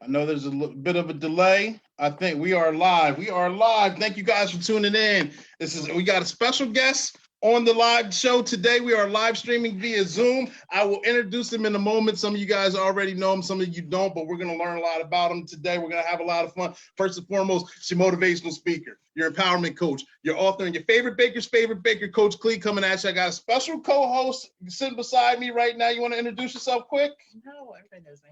I know there's a bit of a delay. I think we are live. We are live. Thank you guys for tuning in. We got a special guest on the live show today. We are live streaming via Zoom. I will introduce him in a moment. Some of you guys already know him, some of you don't, but we're going to learn a lot about him today. We're going to have a lot of fun. First and foremost, she's a motivational speaker, your empowerment coach, your author, and your favorite baker's favorite baker, Coach Clee, coming at you. I got a special co-host sitting beside me right now. You want to introduce yourself quick? No, everybody knows me.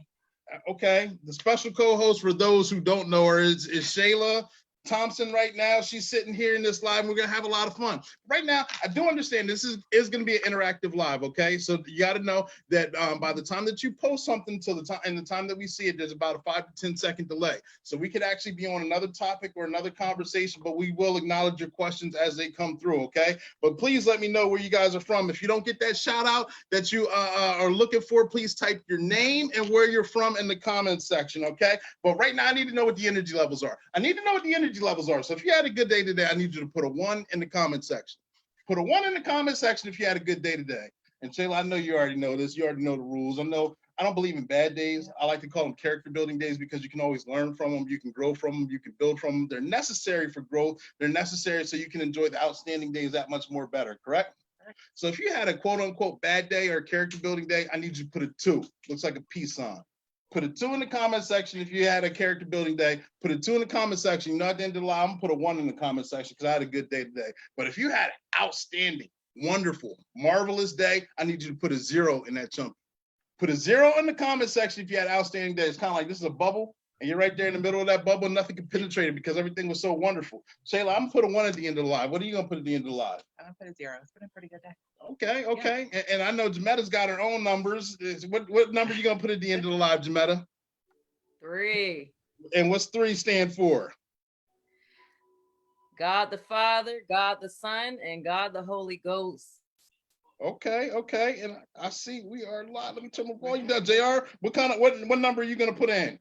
Okay, the special co-host for those who don't know her is Shayla Thompson right now. She's sitting here in this live, and we're gonna have a lot of fun. Right now, I do understand this is gonna be an interactive live, okay? So you gotta know that by the time that you post something to the time and the time that we see it, there's about a 5 to 10 second delay. So we could actually be on another topic or another conversation, but we will acknowledge your questions as they come through, okay? But please let me know where you guys are from. If you don't get that shout out that you are looking for, please type your name and where you're from in the comments section, okay? But right now, I need to know what the energy levels are. I need to know what the energy levels are. So if you had a good day today, I need you to put a 1 in the comment section. Put a 1 in the comment section if you had a good day today. And Shayla, I know you already know this. You already know the rules. I don't believe in bad days. I like to call them character building days because you can always learn from them. You can grow from them. You can build from them. They're necessary for growth. They're necessary so you can enjoy the outstanding days that much more better, correct? So if you had a quote unquote bad day or a character building day, I need you to put a 2. Looks like a peace sign. Put a 2 in the comment section if you had a character building day. Put a 2 in the comment section. You know, at the end of the line, I'm gonna put a 1 in the comment section because I had a good day today. But if you had an outstanding, wonderful, marvelous day, I need you to put a 0 in that chunk. Put a 0 in the comment section if you had outstanding day. It's kind of like this is a bubble, and you're right there in the middle of that bubble. Nothing can penetrate it because everything was so wonderful. Shayla, I'm gonna put a 1 at the end of the live. What are you gonna put at the end of the live? I'm gonna put a 0. It's been a pretty good day. Okay. Yeah. And I know Jimetta's got her own numbers. What number are you gonna put at the end of the live, Jimetta? 3. And what's 3 stand for? God the Father, God the Son, and God the Holy Ghost. Okay. And I see we are live. Let me turn my volume down. JR, what number are you gonna put in?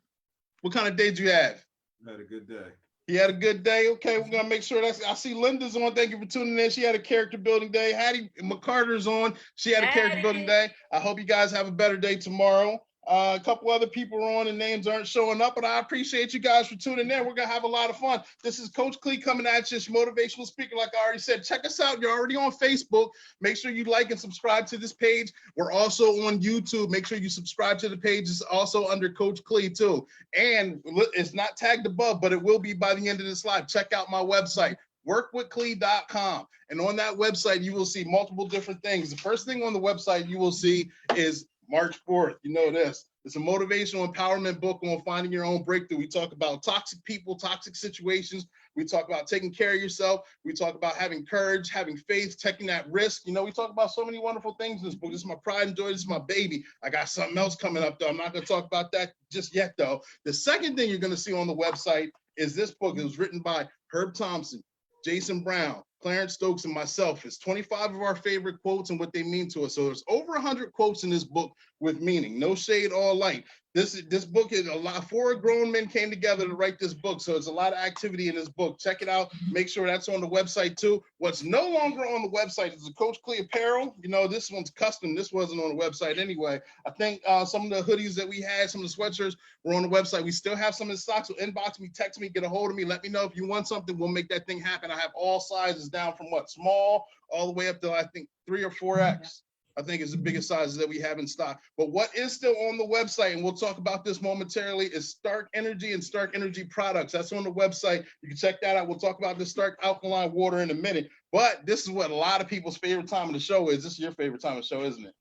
What kind of day do you have? I had a good day. He had a good day. Okay, we're gonna make sure I see Linda's on. Thank you for tuning in. She had a character building day. Hattie McCarter's on. She had a character building day. I hope you guys have a better day tomorrow. A couple other people are on and names aren't showing up, but I appreciate you guys for tuning in. We're gonna have a lot of fun. This is Coach Clee coming at you, motivational speaker. Like I already said, check us out. You're already on Facebook. Make sure you like and subscribe to this page. We're also on YouTube. Make sure you subscribe to the page. It's also under Coach Clee too. And it's not tagged above, but it will be by the end of this live. Check out my website, workwithclee.com. And on that website, you will see multiple different things. The first thing on the website you will see is March 4th. You know this. It's a motivational empowerment book on finding your own breakthrough. We talk about toxic people, toxic situations. We talk about taking care of yourself. We talk about having courage, having faith, taking that risk. You know, we talk about so many wonderful things in this book. This is my pride and joy. This is my baby. I got something else coming up, though. I'm not going to talk about that just yet, though. The second thing you're going to see on the website is this book. It was written by Herb Thompson, Jason Brown, Clarence Stokes, and myself. It's 25 of our favorite quotes and what they mean to us. So there's over 100 quotes in this book with meaning. No shade, all light. This book is a lot. 4 grown men came together to write this book. So there's a lot of activity in this book. Check it out. Make sure that's on the website too. What's no longer on the website is the Coach Clee apparel. You know, this one's custom. This wasn't on the website anyway. I think some of the hoodies that we had, some of the sweatshirts were on the website. We still have some in stock. So inbox me, text me, get a hold of me. Let me know if you want something. We'll make that thing happen. I have all sizes down from small all the way up to I think 3 or 4X. I think is the biggest sizes that we have in stock. But what is still on the website, and we'll talk about this momentarily, is Stark Energy and Stark Energy products. That's on the website. You can check that out. We'll talk about the Stark alkaline water in a minute. But this is what a lot of people's favorite time of the show is. This is your favorite time of the show, isn't it?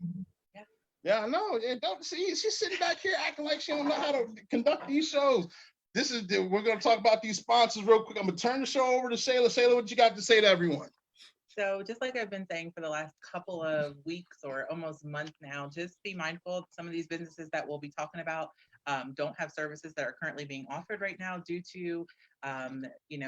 Yeah, I know. Don't see, she's sitting back here acting like she don't know how to conduct these shows. We're going to talk about these sponsors real quick. I'm going to turn the show over to Shayla. Shayla, what you got to say to everyone? So just like I've been saying for the last couple of weeks or almost month now, just be mindful of some of these businesses that we'll be talking about don't have services that are currently being offered right now due to,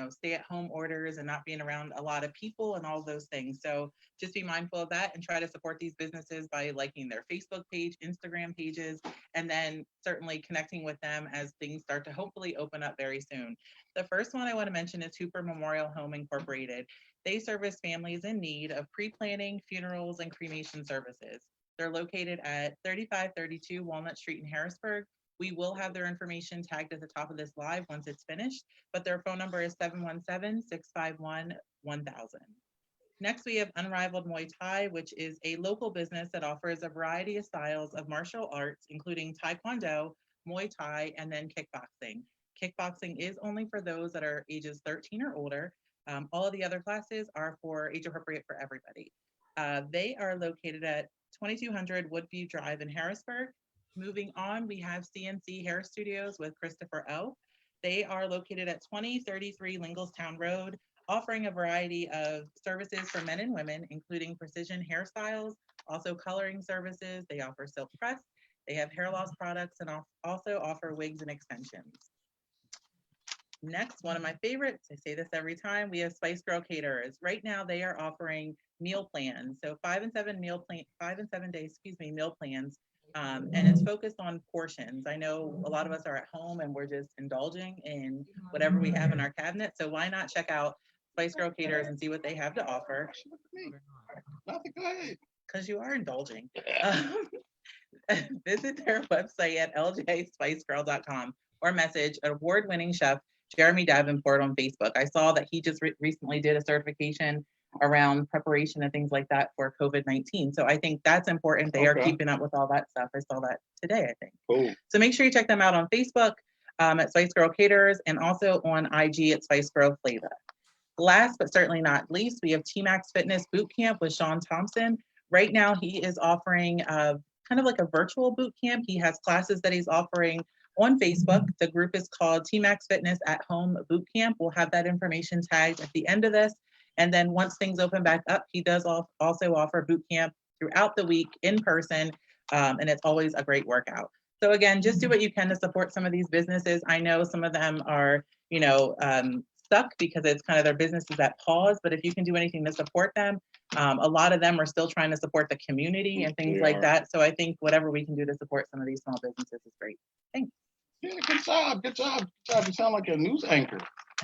stay-at-home orders and not being around a lot of people and all those things. So just be mindful of that and try to support these businesses by liking their Facebook page, Instagram pages, and then certainly connecting with them as things start to hopefully open up very soon. The first one I want to mention is Hooper Memorial Home Incorporated. They service families in need of pre-planning, funerals, and cremation services. They're located at 3532 Walnut Street in Harrisburg. We will have their information tagged at the top of this live once it's finished, but their phone number is 717-651-1000. Next, we have Unrivaled Muay Thai, which is a local business that offers a variety of styles of martial arts, including Taekwondo, Muay Thai, and then kickboxing. Kickboxing is only for those that are ages 13 or older. All of the other classes are for age appropriate for everybody. They are located at 2200 Woodview Drive in Harrisburg. Moving on, we have CNC Hair Studios with Christopher O. They are located at 2033 Lingelstown Road, offering a variety of services for men and women, including precision hairstyles, also coloring services. They offer silk press. They have hair loss products and also offer wigs and extensions. Next, one of my favorites, I say this every time, we have Spice Girl Caterers. Right now, they are offering meal plans. So 5 and 7 days, meal plans. And it's focused on portions. I know a lot of us are at home and we're just indulging in whatever we have in our cabinet. So why not check out Spice Girl Caterers and see what they have to offer? Nothing, go ahead. Because you are indulging. Visit their website at ljspicegirl.com or message award-winning chef Jeremy Davenport on Facebook. I saw that he just recently did a certification around preparation and things like that for COVID-19. So I think that's important. They are keeping up with all that stuff. I saw that today, I think. Cool. So make sure you check them out on Facebook at Spice Girl Caterers and also on IG at Spice Girl Flavor. Last but certainly not least, we have T-Max Fitness Boot Camp with Sean Thompson. Right now, he is offering kind of like a virtual boot camp. He has classes that he's offering on Facebook. The group is called T-Max Fitness at Home Boot Camp. We'll have that information tagged at the end of this. And then once things open back up, he does also offer boot camp throughout the week in person. And it's always a great workout. So again, just do what you can to support some of these businesses. I know some of them are, stuck because it's kind of their businesses at pause, but if you can do anything to support them, a lot of them are still trying to support the community and things like that. So I think whatever we can do to support some of these small businesses is great. Thanks. Yeah, good job. You sound like a news anchor.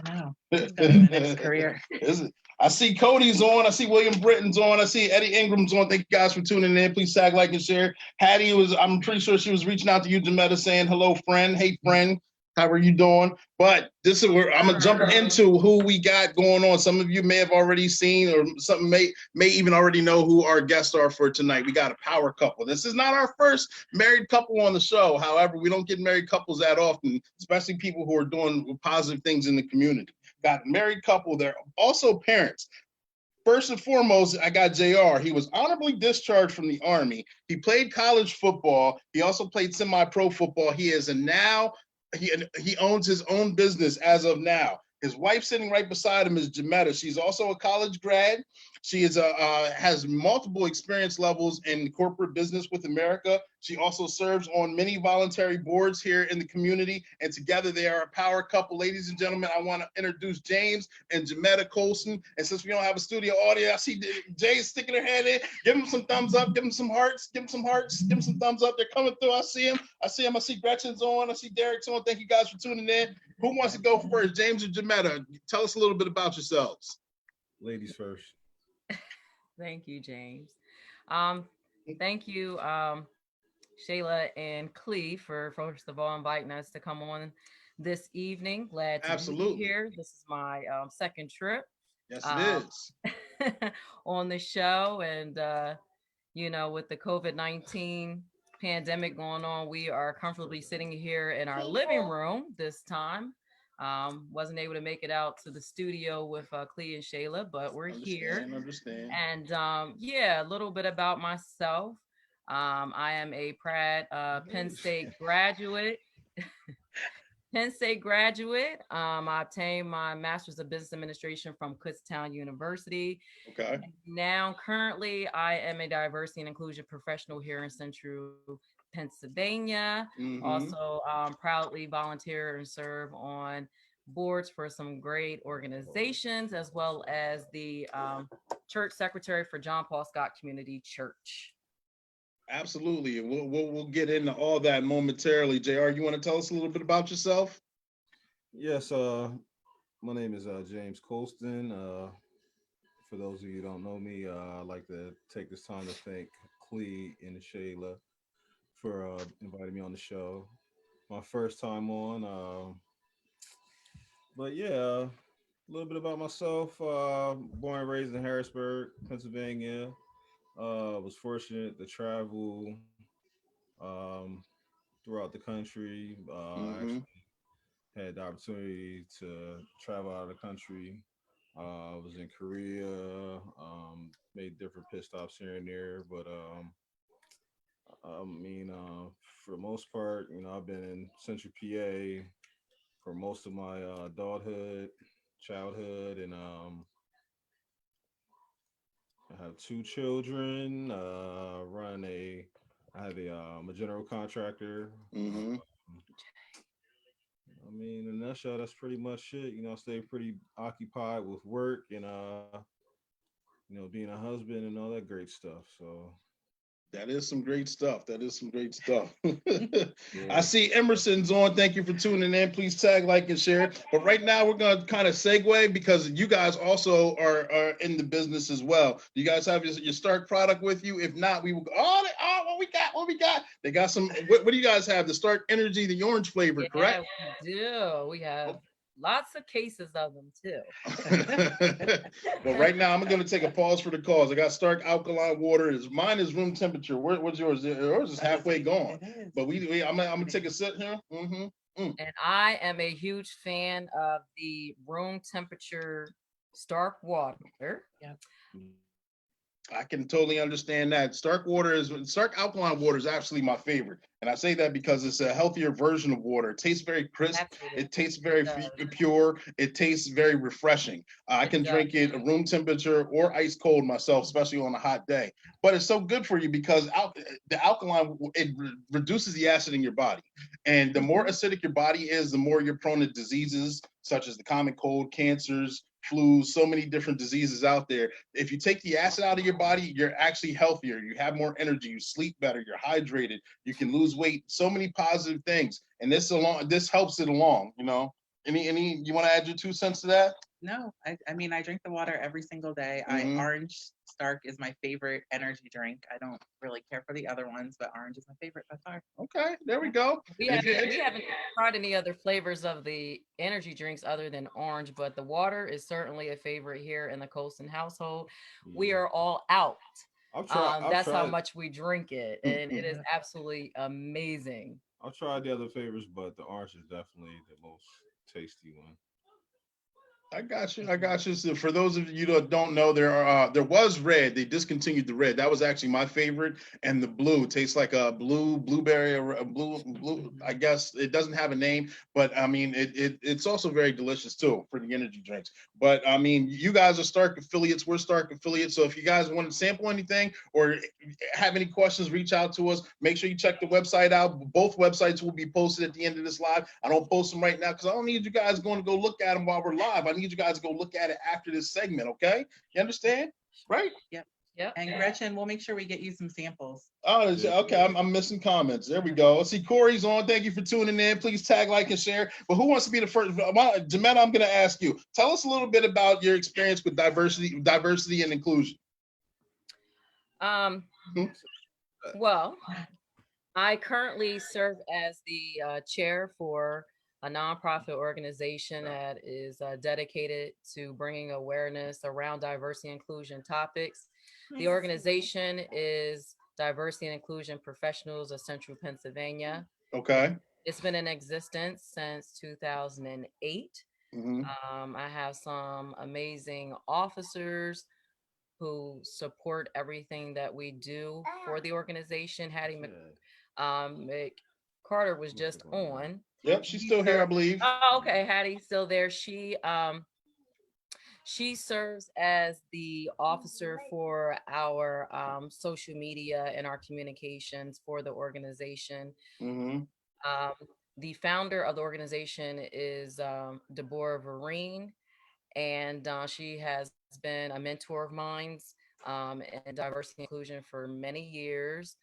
I know. My next career. Is it? I see Cody's on. I see William Britton's on. I see Eddie Ingram's on. Thank you guys for tuning in. Please tag, like, and share. Hattie I'm pretty sure she was reaching out to you, Jimetta, saying, hello, friend. Hey, friend. How are you doing? But this is where I'm gonna jump into who we got going on. Some of you may have already seen, or some may even already know who our guests are for tonight. We got a power couple. This is not our first married couple on the show. However, we don't get married couples that often, especially people who are doing positive things in the community. Got a married couple. They're also parents. First and foremost, I got JR. He was honorably discharged from the Army. He played college football. He also played semi-pro football. He owns his own business as of now. His wife sitting right beside him is Jimetta. She's also a college grad. She is has multiple experience levels in corporate business with America. She also serves on many voluntary boards here in the community, and together they are a power couple. Ladies and gentlemen, I want to introduce James and Jimetta Colston. And since we don't have a studio audio, I see Jay sticking her head in. Give him some thumbs up. Give him some hearts. Give him some hearts. Give him some thumbs up. They're coming through. I see him. I see Gretchen's on. I see Derek's on. Thank you guys for tuning in. Who wants to go first, James or Jimetta? Tell us a little bit about yourselves. Ladies first. Thank you, James. Thank you, Shayla and Clee, for first of all inviting us to come on this evening. Glad to be here. This is my second trip. Yes, it is. On the show, and with the COVID-19 pandemic going on, we are comfortably sitting here in our living room this time. Wasn't able to make it out to the studio with Clee and Shayla, but we're here. Understand. And a little bit about myself. I am a proud Penn State graduate. I obtained my Master's of Business Administration from Kutztown University. Okay. Now, currently, I am a diversity and inclusion professional here in Central Pennsylvania. Mm-hmm. Also, proudly volunteer and serve on boards for some great organizations, as well as the church secretary for John Paul Scott Community Church. Absolutely. We'll get into all that momentarily. JR, you want to tell us a little bit about yourself? Yes, my name is James Colston. For those of you who don't know me, I'd like to take this time to thank Clee and Shayla for inviting me on the show. my first time on. But yeah, a little bit about myself. Born and raised in Harrisburg, Pennsylvania. Was fortunate to travel um, throughout the country. Mm-hmm. Actually had the opportunity to travel out of the country. Was in Korea. Made different pit stops here and there, but I mean, for the most part, I've been in Central PA for most of my adulthood, childhood, and I have two children. I'm a general contractor. Mm-hmm. I mean, in a nutshell, that's pretty much it. I stay pretty occupied with work and being a husband and all that great stuff. So That is some great stuff. That is some great stuff. I yeah, see Emerson's on. Thank you for tuning in. Please tag, like, and share. But right now, we're going to kind of segue because you guys also are in the business as well. Do you guys have your Stark product with you? If not, we will go. What we got? What we got? They got some. What do you guys have? The Stark Energy, the orange flavor, Yeah, correct? we do. We have lots of cases of them too. Well, right now I'm going to take a pause for the cause. I got Stark alkaline water. Mine is room temperature. What's yours? Yours is halfway gone. It is. But I'm gonna take a sip here. Mm-hmm. And I am a huge fan of the room temperature Stark water. Yep. I can totally understand that. Stark alkaline water is actually my favorite. And I say that because it's a healthier version of water. It tastes very crisp. Absolutely. It tastes very pure. It tastes very refreshing. I can drink it at room temperature or ice cold myself, especially on a hot day. But it's so good for you because the alkaline, reduces the acid in your body. And the more acidic your body is, the more you're prone to diseases such as the common cold, cancers, flus, so many different diseases out there. If you take the acid out of your body, you're actually healthier. You have more energy. You sleep better. You're hydrated. You can lose weight. So many positive things, and this helps it along. Any you want to add your 2 cents to that? No, I mean, I drink the water every single day. Orange Stark is my favorite energy drink. I don't really care for the other ones, but orange is my favorite by far. Okay, there we go. We haven't tried any other flavors of the energy drinks other than orange, but the water is certainly a favorite here in the Colston household. We are all out. That's how much we drink it, and it is absolutely amazing. I've tried the other flavors, but the orange is definitely the most tasty one. I got you. I got you. So for those of you that don't know, there was red. They discontinued the red. That was actually my favorite, and the blue tastes like a blueberry or a blue. I guess it doesn't have a name, but I mean it's also very delicious too for the energy drinks. But I mean, you guys are Stark affiliates. We're Stark affiliates. So if you guys want to sample anything or have any questions, reach out to us. Make sure you check the website out. Both websites will be posted at the end of this live. I don't post them right now because I don't need you guys going to go look at them while we're live. I need you guys to go look at it after this segment, okay? You understand? Right? Yep. Yep. And Gretchen, we'll make sure we get you some samples. Oh, okay. I'm missing comments. There we go. See, Corey's on. Thank you for tuning in. Please tag, like, and share. But who wants to be the first? Jimetta, I'm going to ask you. Tell us a little bit about your experience with diversity and inclusion. Well, I currently serve as the chair for a nonprofit organization that is dedicated to bringing awareness around diversity and inclusion topics. The organization is Diversity and Inclusion Professionals of Central Pennsylvania. Okay. It's been in existence since 2008. I have some amazing officers who support everything that we do for the organization. Hattie McCarter was just on. Yep, she's still here, I believe. Oh, okay, Hattie's still there. She serves as the officer for our social media and our communications for the organization. The founder of the organization is Deborah Vereen, and she has been a mentor of mine in diversity and inclusion for many years.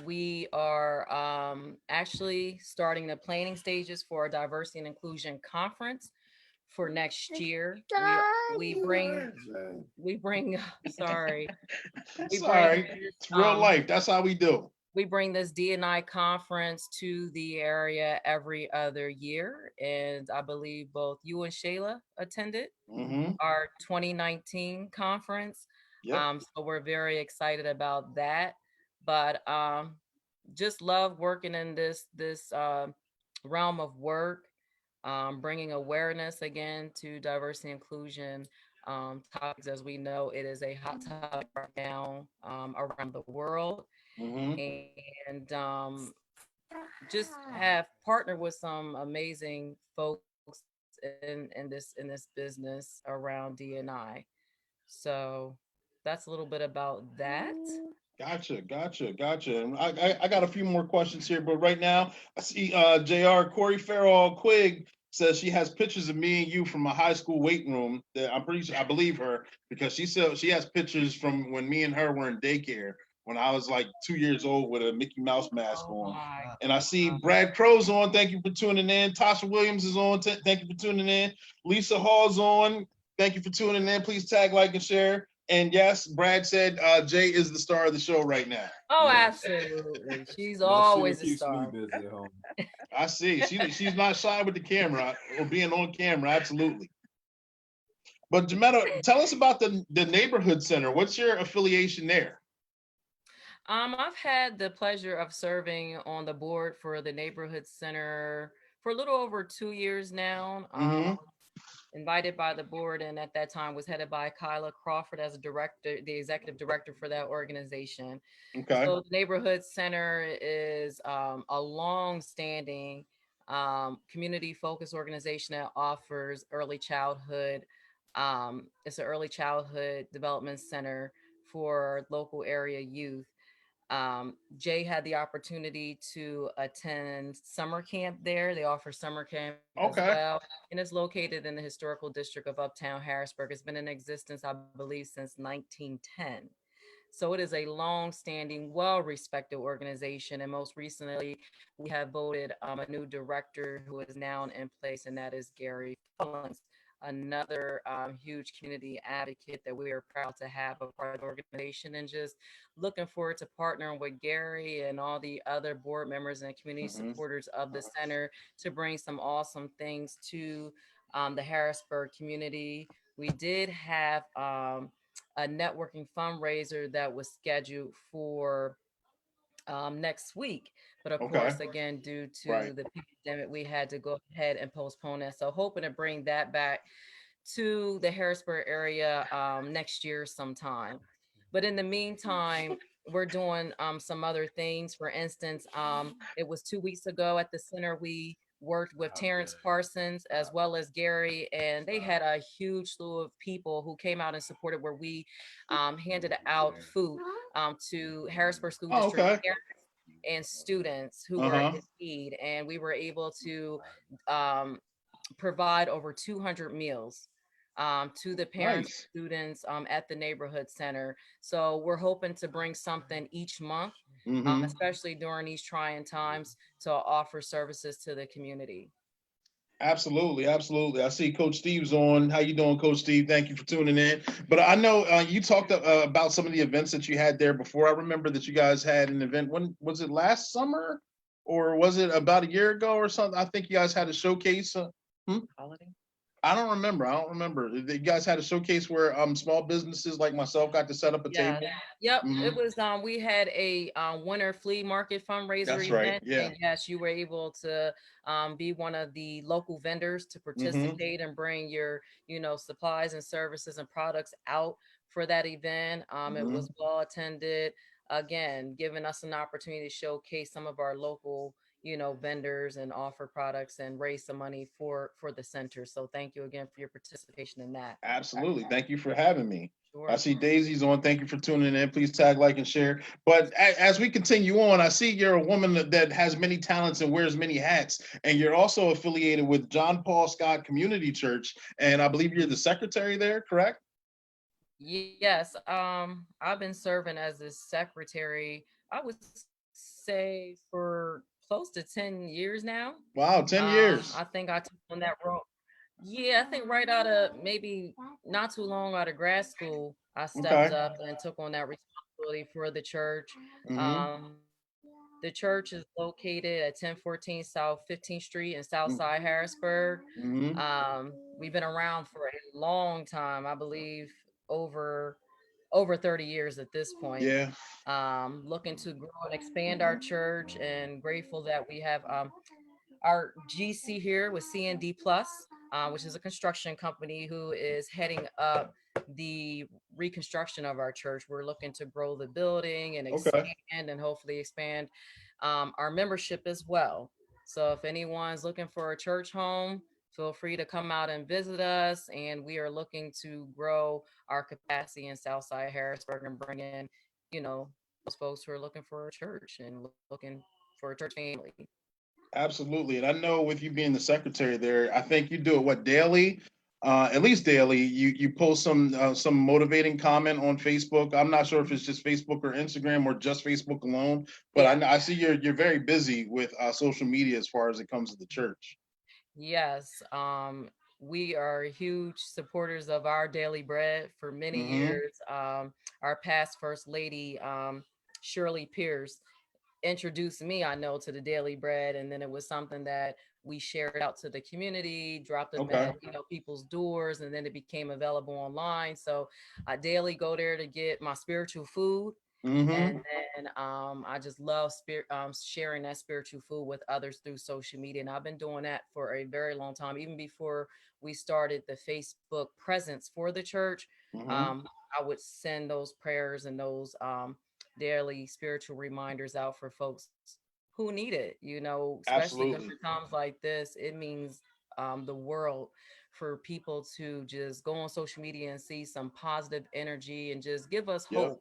We are actually starting the planning stages for a diversity and inclusion conference for next year. We bring sorry. It's real life. That's how we do. we bring this D&I conference to the area every other year. And I believe both you and Shayla attended our 2019 conference. Yep. So we're very excited about that. But just love working in this realm of work, bringing awareness again to diversity inclusion topics. As we know, it is a hot topic right now around the world, and just have partnered with some amazing folks in this business around D&I. So that's a little bit about that. Gotcha. And I got a few more questions here, but right now I see Jr. Corey Farrell Quigg says she has pictures of me and you from a high school weight room. That I'm pretty sure I believe her because she said she has pictures from when me and her were in daycare when I was like 2 years old with a Mickey Mouse mask on. And I see Brad Crow's on. Thank you for tuning in. Tasha Williams is on. Thank you for tuning in. Lisa Hall's on. Thank you for tuning in. Please tag, like, and share. And yes, Brad said Jay is the star of the show right now. Oh, absolutely. She's always a star. I see. She's not shy with the camera or being on camera. Absolutely. But Jimetta, tell us about the neighborhood center. What's your affiliation there? I've had the pleasure of serving on the board for the neighborhood center for a little over 2 years now. Invited by the board, and at that time was headed by Kyla Crawford as a director, the executive director for that organization. Okay. So the neighborhood center is a long-standing community-focused organization that offers early childhood. It's an early childhood development center for local area youth. Jay had the opportunity to attend summer camp there. They offer summer camp as well, and it's located in the historical district of Uptown Harrisburg. It's been in existence, I believe, since 1910. So it is a long-standing, well-respected organization, and most recently, we have voted a new director who is now in place, and that is Gary Collins, another huge community advocate that we are proud to have a part of the organization, and just looking forward to partnering with Gary and all the other board members and community supporters of the center to bring some awesome things to the Harrisburg community. We did have a networking fundraiser that was scheduled for next week. But of course, again, due to the pandemic, we had to go ahead and postpone that. So hoping to bring that back to the Harrisburg area next year sometime. But in the meantime, we're doing some other things. For instance, it was 2 weeks ago at the center, we worked with Terrence Parsons as well as Gary, and they had a huge slew of people who came out and supported, where we handed out food to Harrisburg School District parents and students who were in need, and we were able to provide over 200 meals to the parents, students at the neighborhood center. So we're hoping to bring something each month, especially during these trying times, to offer services to the community. Absolutely. I see Coach Steve's on. How you doing, Coach Steve? Thank you for tuning in. But I know you talked about some of the events that you had there before. I remember that you guys had an event. When was it? Last summer, or was it about a year ago or something? I think you guys had a showcase. Holiday. I don't remember. You guys had a showcase where small businesses like myself got to set up a table. Yep. It was we had a winter flea market fundraiser event. And yes, you were able to be one of the local vendors to participate and bring your, supplies and services and products out for that event. It was well attended. Again, giving us an opportunity to showcase some of our local vendors and offer products and raise some money for the center. So thank you again for your participation in that. Absolutely. Thank you for having me. Sure. I see Daisy's on. Thank you for tuning in. Please tag, like, and share. But as we continue on, I see you're a woman that has many talents and wears many hats. And you're also affiliated with John Paul Scott Community Church. And I believe you're the secretary there, correct? Yes. I've been serving as the secretary, I would say, for close to 10 years now. Wow, 10 years. I think I took on that role. Yeah, I think right out of maybe not too long out of grad school, I stepped up and took on that responsibility for the church. The church is located at 1014 South 15th Street in Southside Harrisburg. Mm-hmm. We've been around for a long time, I believe over 30 years at this point. Yeah. Looking to grow and expand our church, and grateful that we have our GC here with CND Plus, which is a construction company who is heading up the reconstruction of our church. We're looking to grow the building and Okay. expand and hopefully expand our membership as well. So if anyone's looking for a church home, feel free to come out and visit us. And we are looking to grow our capacity in Southside Harrisburg and bring in, those folks who are looking for a church and looking for a church family. Absolutely. And I know with you being the secretary there, I think you do it daily, at least daily. You post some motivating comment on Facebook. I'm not sure if it's just Facebook or Instagram or just Facebook alone, but Yeah. I see you're very busy with social media as far as it comes to the church. Yes. We are huge supporters of Our Daily Bread for many years. Our past First Lady, Shirley Pierce, introduced me, I know, to the Daily Bread, and then it was something that we shared out to the community, dropped them Okay. at people's doors, and then it became available online. So I daily go there to get my spiritual food. Mm-hmm. And then I just love sharing that spiritual food with others through social media, and I've been doing that for a very long time, even before we started the Facebook presence for the church. I would send those prayers and those daily spiritual reminders out for folks who need it, especially Absolutely. during times like this. It means the world for people to just go on social media and see some positive energy and just give us Yep. hope,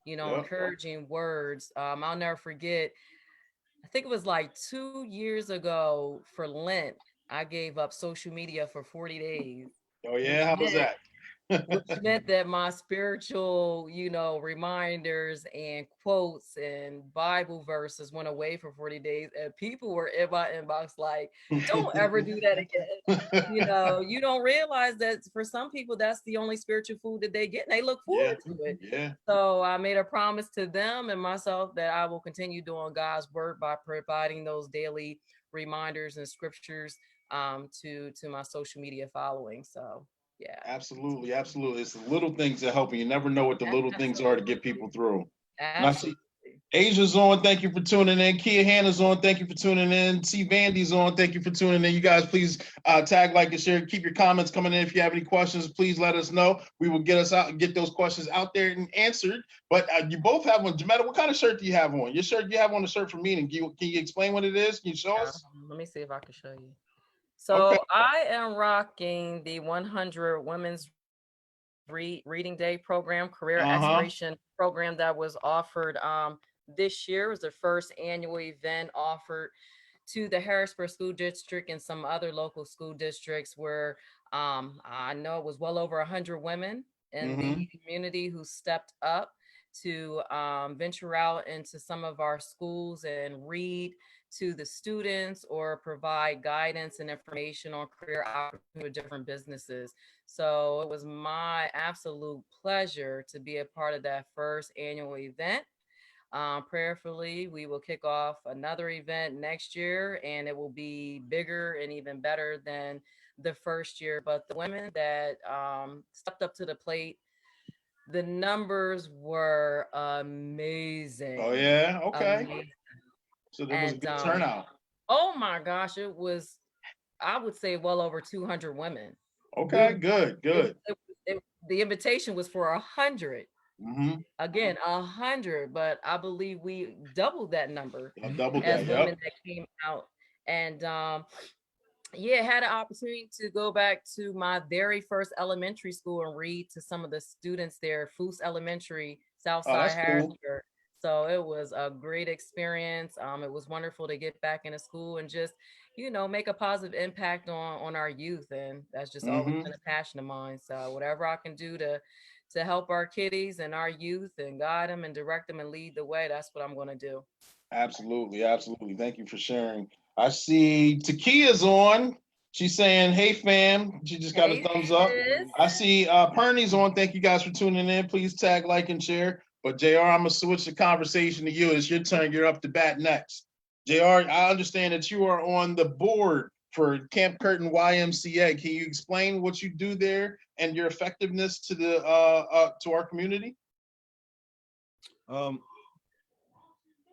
encouraging words. I'll never forget, I think it was like 2 years ago for Lent, I gave up social media for 40 days. Oh yeah, which how was meant that? which meant that my spiritual, reminders and quotes and Bible verses went away for 40 days. And people were in my inbox like, don't ever do that again. You don't realize that for some people, that's the only spiritual food that they get, and they look forward to it. Yeah. So I made a promise to them and myself that I will continue doing God's word by providing those daily reminders and scriptures to my social media following. So yeah. Absolutely. It's the little things that help, and you never know what the little things are to get people through. And I see Asia's on. Thank you for tuning in. Kia Hannah's on. Thank you for tuning in. C Vandy's on. Thank you for tuning in. You guys, please tag, like, and share. Keep your comments coming in. If you have any questions, please let us know. We will get those questions out there and answered. But you both have one. Jimetta, what kind of shirt do you have on? Your shirt, you have on a shirt for meeting. Can you explain what it is? Can you show us? Let me see if I can show you. So okay. I am rocking the 100 Women's Reading Day program, career exploration program that was offered this year. It was the first annual event offered to the Harrisburg School District and some other local school districts where I know it was well over 100 women in the community who stepped up to venture out into some of our schools and read to the students or provide guidance and information on career opportunities with different businesses. So it was my absolute pleasure to be a part of that first annual event. Prayerfully, we will kick off another event next year, and it will be bigger and even better than the first year. But the women that stepped up to the plate, the numbers were amazing. Oh yeah, okay. Amazing. So there was a good turnout. Oh my gosh, it was, I would say, well over 200 women. Okay, good. The invitation was for 100. Again, 100, but I believe we doubled that number as women that came out. And had an opportunity to go back to my very first elementary school and read to some of the students there, Foose Elementary, Southside Harrisburg. Cool. So it was a great experience. It was wonderful to get back into school and just, make a positive impact on our youth. And that's just always been a passion of mine. So whatever I can do to help our kiddies and our youth and guide them and direct them and lead the way, that's what I'm going to do. Absolutely. Thank you for sharing. I see Takia's on. She's saying, hey, fam. She just got a thumbs up. I see Perny's on. Thank you guys for tuning in. Please tag, like, and share. But JR, I'm gonna switch the conversation to you. It's your turn. You're up to bat next. JR, I understand that you are on the board for Camp Curtin YMCA. Can you explain what you do there and your effectiveness to the to our community? Um,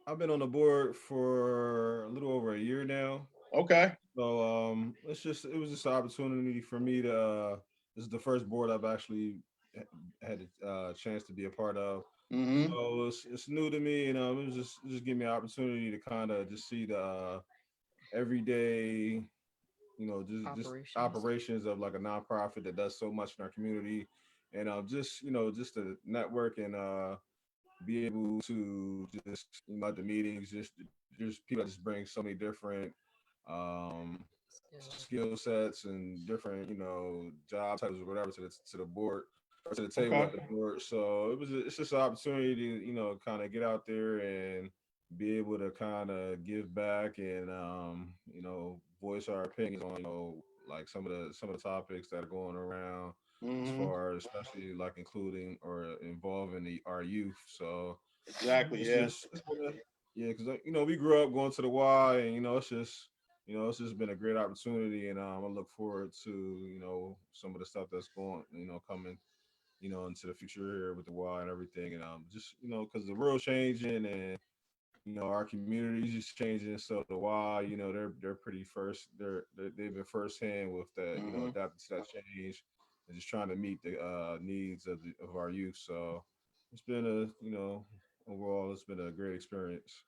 I've been on the board for a little over a year now. Okay. So it was just an opportunity for me to. This is the first board I've actually had a chance to be a part of. Mm-hmm. So it's new to me, and it was just give me an opportunity to kind of just see the everyday, just Operations. operations of like a nonprofit that does so much in our community, and just just to network and be able to just at the meetings, just people that just bring so many different um Skills. skill sets and different job titles or whatever to the board or to the table Okay. at the board. So it's just an opportunity to kind of get out there and be able to kind of give back and voice our opinions on like some of the topics that are going around as Mm-hmm. far as especially like including or involving our youth. So Exactly. it's Yeah. just yeah, because we grew up going to the Y, and it's just been a great opportunity, and I look forward to some of the stuff that's going coming into the future here with the Y and everything, and just because the world's changing and our community's just changing, so the Y they're pretty first they've been firsthand with that Mm-hmm. adapting to that change and just trying to meet the needs of our youth. So it's been overall it's been a great experience.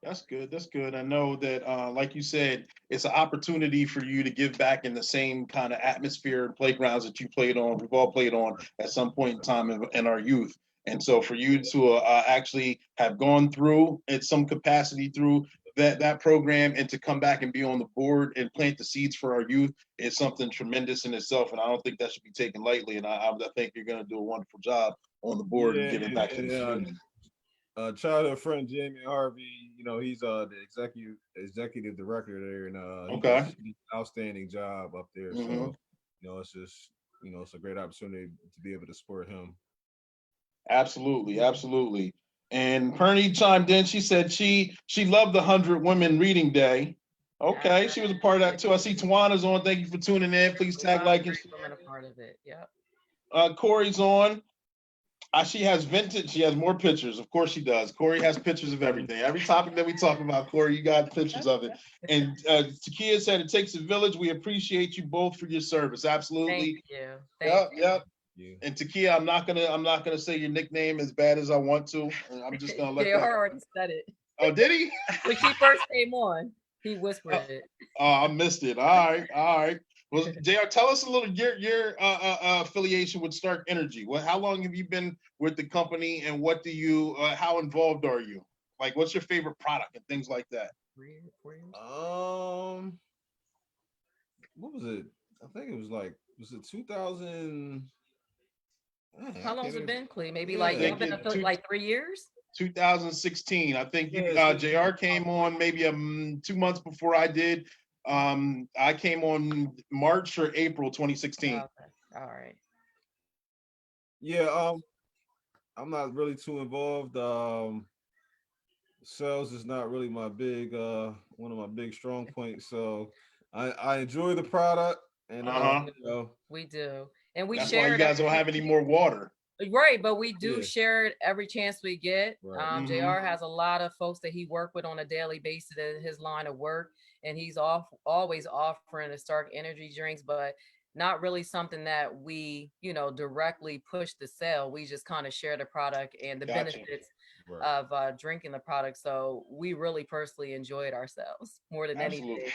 That's good. That's good. I know that, like you said, it's an opportunity for you to give back in the same kind of atmosphere and playgrounds that you played on. We've all played on at some point in time in our youth. And so, for you to actually have gone through in some capacity through that program and to come back and be on the board and plant the seeds for our youth is something tremendous in itself. And I don't think that should be taken lightly. And I think you're going to do a wonderful job on the board and Yeah, giving back to the and community. childhood friend Jamie Harvey, he's the executive director there, and Okay. he did an outstanding job up there. Hmm. So it's just it's a great opportunity to be able to support him. Absolutely, absolutely. And Perny chimed in. She said she loved the 100 Women Reading Day. Okay, she was a part of that too. I see Tawana's on. Thank you for tuning in. Please A tag, lot of like, and great women a part of it. Yep. Corey's on. She has vintage. She has more pictures. Of course she does. Corey has pictures of everything. Every topic that we talk about, Corey, you got pictures of it. And Takia said it takes a village. We appreciate you both for your service. Thank Absolutely. you. Thank Yep, you. yep. Yeah. And Takia, I'm not gonna say your nickname as bad as I want to. I'm just gonna let JR that. already said it. Oh, did he? When she first came on, he whispered Oh, it. I missed it. All right, all right. Well, Jr., tell us a little your affiliation with Stark Energy. How long have you been with the company, and what do you? How involved are you? Like, what's your favorite product and things like that? 4 years. What was it? I think it was like was it 2000? How I long's can't it even. been, Clee? Maybe I like Yeah, y'all think been it affiliate like 3 years? 2016. I think yeah. you It's been, Jr. came on maybe 2 months before I did. I came on March or April 2016. Okay. All right. yeah. I'm not really too involved. Sales is not really my big one of my big strong points. So I enjoy the product, and Uh We huh. do. We do. And we That's why share you it guys don't every have any more water. right, but we do yeah, share it every chance we get. right. Hmm. JR has a lot of folks that he work with on a daily basis in his line of work, and he's always offering the Stark energy drinks, but not really something that we, directly push to sell. We just kind of share the product and the Gotcha. benefits Right. of drinking the product. So we really personally enjoy it ourselves more than Absolutely. anything.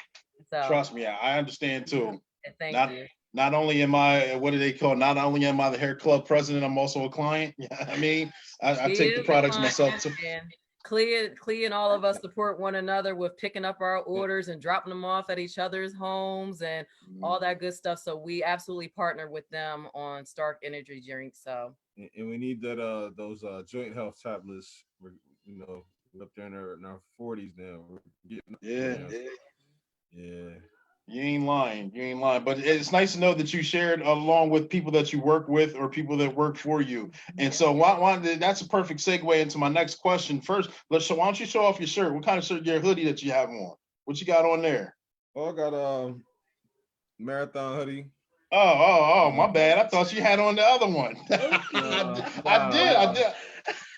So Trust me, I understand too. and thank Not you. not only am I what do they call? Not only am I the hair club president, I'm also a client. Yeah, I mean, I He take the is a products client, myself too. and Clee and all of us support one another with picking up our orders and dropping them off at each other's homes and all that good stuff. So we absolutely partner with them on Stark Energy Drink. So And we need that those joint health tablets. We're up there in our 40s now. We're getting up there Yeah, now. Yeah. You ain't lying. You ain't lying. But it's nice to know that you shared along with people that you work with or people that work for you. And so that's a perfect segue into my next question. First, why don't you show off your shirt? What kind of shirt, your hoodie that you have on? What you got on there? Oh, I got a marathon hoodie. My bad. I thought you had on the other one. I did.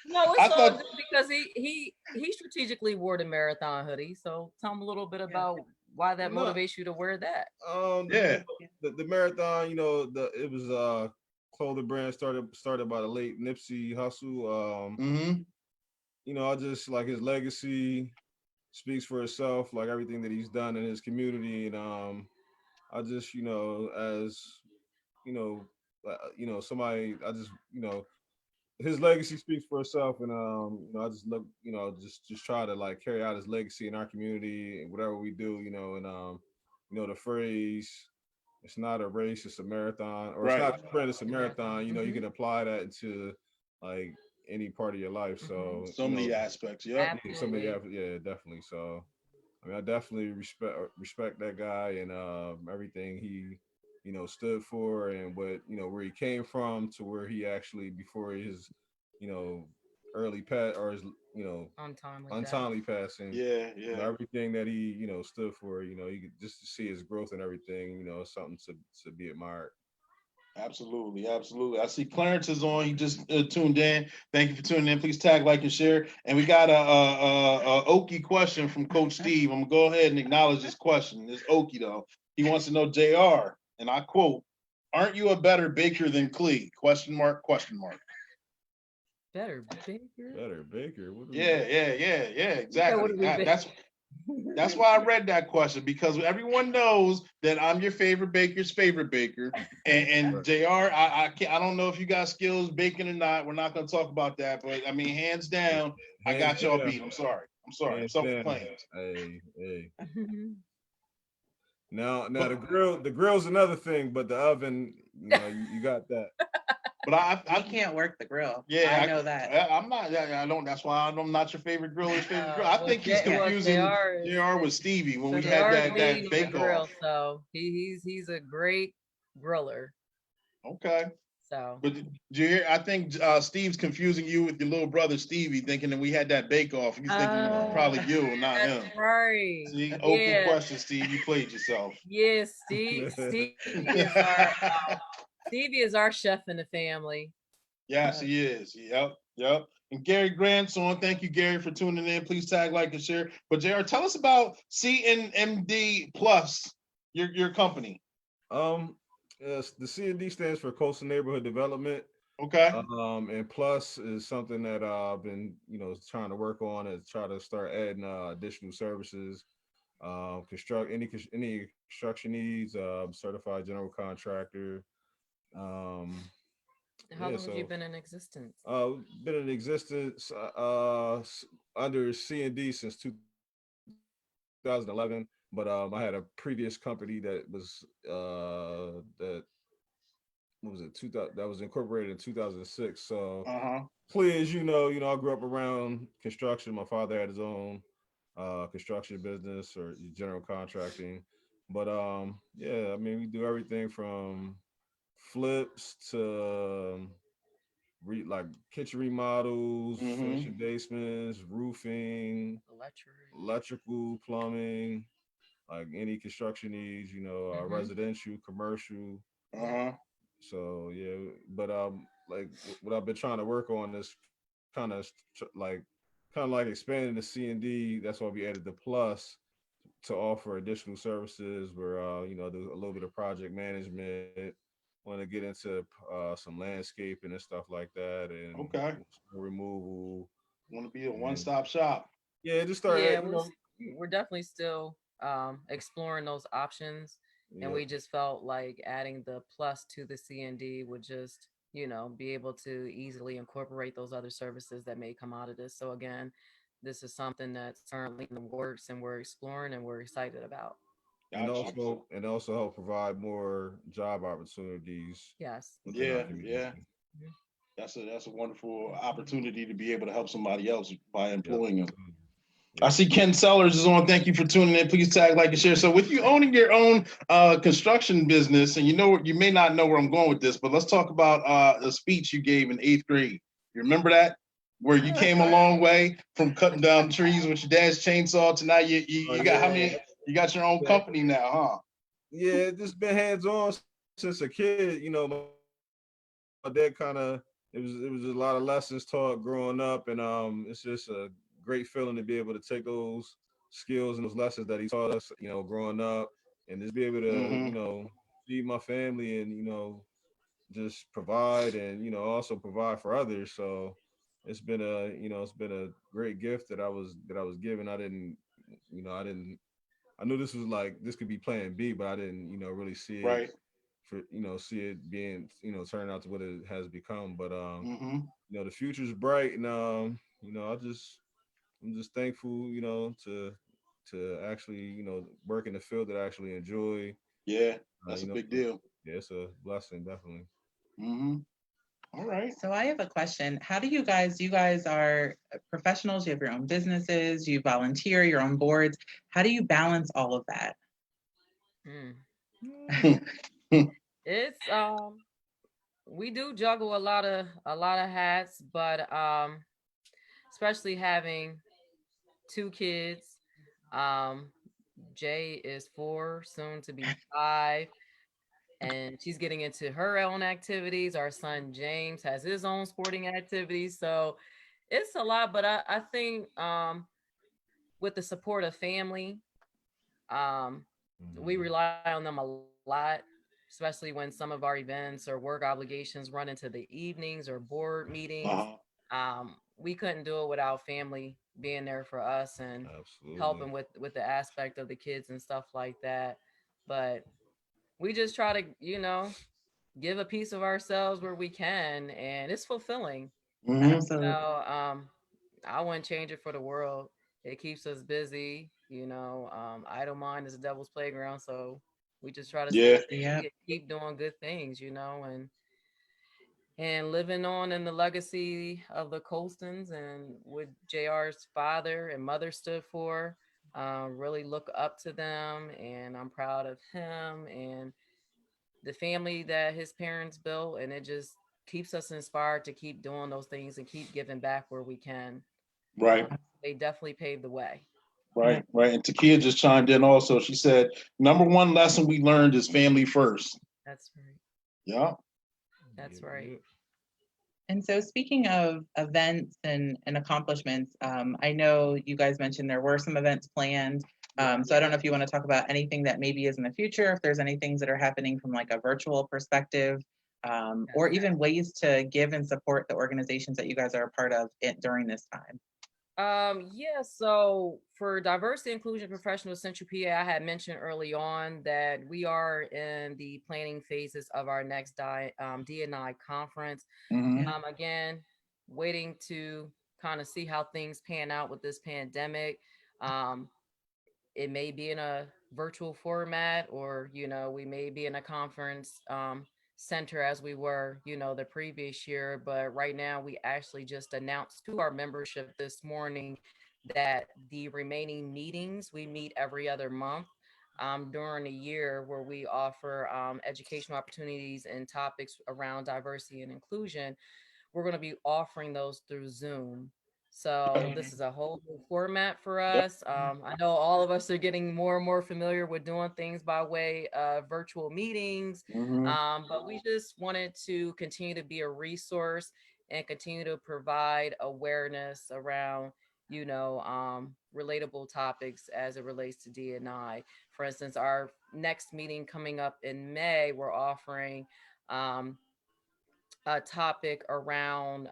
No, I it's all thought good because he strategically wore the marathon hoodie. So tell him a little bit about why that motivates you to wear that. The marathon, it was a clothing brand started by the late Nipsey Hussle. I just like his legacy speaks for itself, like everything that he's done in his community, and I just, as somebody, I just, his legacy speaks for itself, and I just look, just try to like carry out his legacy in our community and whatever we do, and the phrase, it's not a race, it's a marathon, or it's not a sprint, it's a marathon. You can apply that into like any part of your life. So many aspects, yeah, definitely. So I mean, I definitely respect that guy and everything he, stood for, and what where he came from to where he actually before his, early or his untimely passing. Yeah. Everything that he stood for. You could just to see his growth and everything. Something to be admired. Absolutely. I see Clarence is on. He just tuned in. Thank you for tuning in. Please tag, like, and share. And we got a Okie question from Coach Steve. I'm gonna go ahead and acknowledge this question. It's Okie though. He wants to know, JR, and I quote, "Aren't you a better baker than Clee?" Question mark. Better baker. Yeah. Exactly. That's why I read that question, because everyone knows that I'm your favorite baker's favorite baker. And JR, I don't know if you got skills baking or not. We're not going to talk about that, but I mean, hands down, I got y'all beat. I'm sorry. I'm self-proclaimed. Hey. Now the grill's another thing, but the oven, you got that. But I can't work the grill. Yeah, I know that. I'm not. I don't. That's why I'm not your favorite griller's favorite grill. I think he's confusing JR with Stevie when we had that bake off. So he's a great griller. Okay. So, but did you hear? I think Steve's confusing you with your little brother Stevie, thinking that we had that bake off. He's thinking probably you, not him. Right. See, open question, Steve. You played yourself. Yes, Steve Stevie is our chef in the family. Yes, he is. Yep. And Gary Grant's on. Thank you, Gary, for tuning in. Please tag, like, and share. But JR, tell us about CNMD Plus, your company. Yes, the CND stands for Colston Neighborhood Development. Okay. And Plus is something that I've been, trying to work on and try to start adding additional services. Any construction needs, certified general contractor. How long have you been in existence? Been in existence under CND since 2011. But I had a previous company that was that was incorporated in 2006. So Clee, as you know, I grew up around construction. My father had his own construction business or general contracting. But I mean, we do everything from flips to like kitchen remodels, finishing basements, roofing, electrical, plumbing, like any construction needs, residential, commercial. So yeah, but like what I've been trying to work on is kind of like expanding the CND. That's why we added the plus to offer additional services where do a little bit of project management. Want to get into some landscaping and stuff like that, and removal. Want to be a one-stop shop. Yeah, just start. Yeah, we're definitely still exploring those options, and we just felt like adding the plus to the CND would just be able to easily incorporate those other services that may come out of this. So again, this is something that's currently in the works, and we're exploring, and we're excited about. And also help provide more job opportunities. Yes. Yeah. That's a wonderful opportunity to be able to help somebody else by employing them. I see Ken Sellers is on. Thank you for tuning in. Please tag, like, and share. So with you owning your own construction business, and you may not know where I'm going with this, but let's talk about a speech you gave in 8th grade. You remember that? Where you came a long way from cutting down trees with your dad's chainsaw to now you got how many? You got your own company now, huh? Yeah, just been hands on since a kid. My dad kind of it was a lot of lessons taught growing up, and it's just a great feeling to be able to take those skills and those lessons that he taught us, growing up, and just be able to, feed my family and just provide and also provide for others. So it's been a great gift that I was given. I knew this was like this could be plan B, but I didn't really see it Right. see it being turn out to what it has become. But Mm-hmm. the future's bright, and I'm just thankful to actually work in the field that I actually enjoy. Yeah, uh, that's a you know big deal. yeah, it's a blessing, definitely. Mm-hmm. All right. So I have a question. How do you guys are professionals, you have your own businesses, you volunteer, you're on boards. How do you balance all of that? It's we do juggle a lot of hats, but especially having two kids. Um, Jay is 4, soon to be 5, and she's getting into her own activities. Our son James has his own sporting activities, so it's a lot. But I think with the support of family, um, we Mhm. rely on them a lot, especially when some of our events or work obligations run into the evenings or board meetings. Uh-huh. We couldn't do it without family being there for us and Absolutely. helping with the aspect of the kids and stuff like that. But we just try to, give a piece of ourselves where we can, and it's fulfilling. Mm-hmm. Absolutely. I wouldn't change it for the world. It keeps us busy. Idle mind is a devil's playground. So we just try to stay Yeah. busy Yep. and keep doing good things, and living on in the legacy of the Colstons and what JR's father and mother stood for. Really look up to them, and I'm proud of him and the family that his parents built, and it just keeps us inspired to keep doing those things and keep giving back where we can. Right. They definitely paved the way. Right. Yep. Right. And Takia just chimed in also. She said, number one lesson we learned is family first. That's right. Yeah. That's Yep, right. yep. And so, speaking of events and accomplishments, I know you guys mentioned there were some events planned. So I don't know if you want to talk about anything that maybe is in the future, if there's any things that are happening from like a virtual perspective, or even ways to give and support the organizations that you guys are a part of during this time. Yeah, so for diversity inclusion professionals Central PA, I had mentioned early on that we are in the planning phases of our next D&I conference. Mm-hmm. Yeah. Again, waiting to kind of see how things pan out with this pandemic. Um, it may be in a virtual format, or we may be in a conference center as we were the previous year. But right now we actually just announced to our membership this morning that the remaining meetings, we meet every other month during the year, where we offer educational opportunities and topics around diversity and inclusion. We're going to be offering those through Zoom. So this is a whole new format for Yep. us. I know all of us are getting more and more familiar with doing things by way of virtual meetings, Mm-hmm. but we just wanted to continue to be a resource and continue to provide awareness around, relatable topics as it relates to D&I. For instance, our next meeting coming up in May, we're offering um, a topic around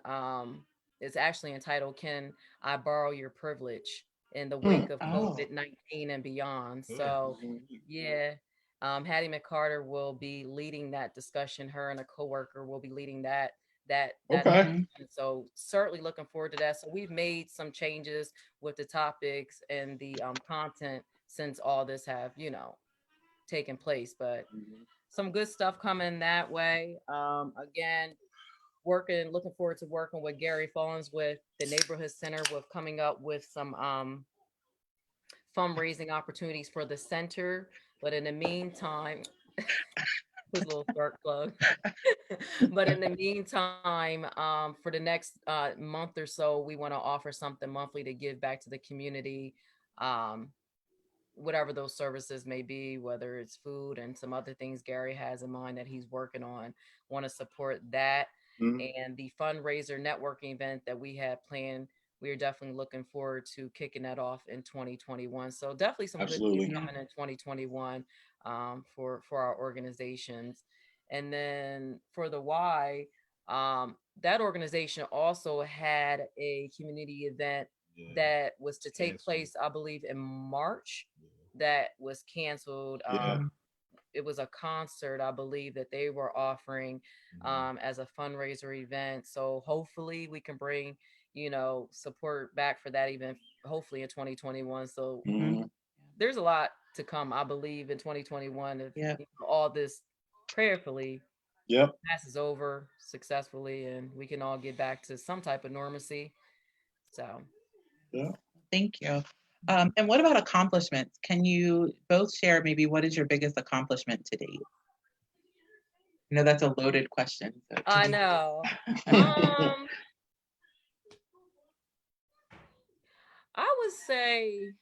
it's actually entitled "Can I Borrow Your Privilege in the Wake of Oh, COVID-19 and Beyond?" Oh, So yeah, Hattie McCarter will be leading that discussion. Her and a coworker will be leading that Okay. discussion. So certainly looking forward to that. So we've made some changes with the topics and the content since all this have taken place, but some good stuff coming that way. Again, looking forward to working with Gary Fallins with the Neighborhood Center with coming up with some fundraising opportunities for the center. But in the meantime, his little spark plug. But in the meantime, for the next month or so, we want to offer something monthly to give back to the community. Um, Whatever those services may be, whether it's food and some other things Gary has in mind that he's working on, want to support that. Mhm. And the fundraiser networking event that we have planned, we are definitely looking forward to kicking that off in 2021. So definitely some good things Absolutely. coming in 2021 for our organizations. And then for the Y, that organization also had a community event Yeah. that was to take Canceled. place, I believe, in March. That was canceled. Yeah. It was a concert, I believe, that they were offering Mhm. as a fundraiser event. So hopefully we can bring, support back for that event, hopefully in 2021. So Mhm. there's a lot to come, I believe, in 2021 if Yeah. all this prayerfully Yep. passes over successfully and we can all get back to some type of normalcy. So Yeah. Thank you. And what about accomplishments? Can you both share maybe what is your biggest accomplishment to date? I know that's a loaded question. So I know. I would say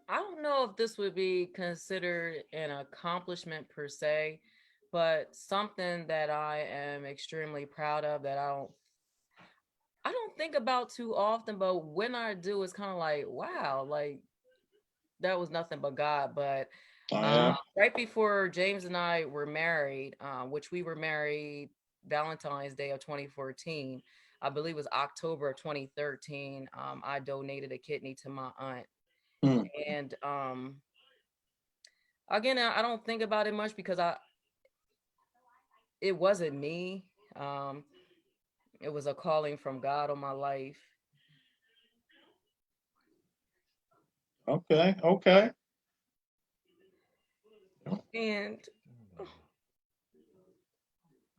I don't know if this would be considered an accomplishment per se, but something that I am extremely proud of that I don't think about too often, but when I do, it's kind of like, wow, like that was nothing but God. But Oh, yeah. right before James and I were married, which we were married Valentine's Day of 2014, I believe it was October of 2013, I donated a kidney to my aunt. Mm. And again, I don't think about it much because it wasn't me. It was a calling from God on my life. Okay. Okay. And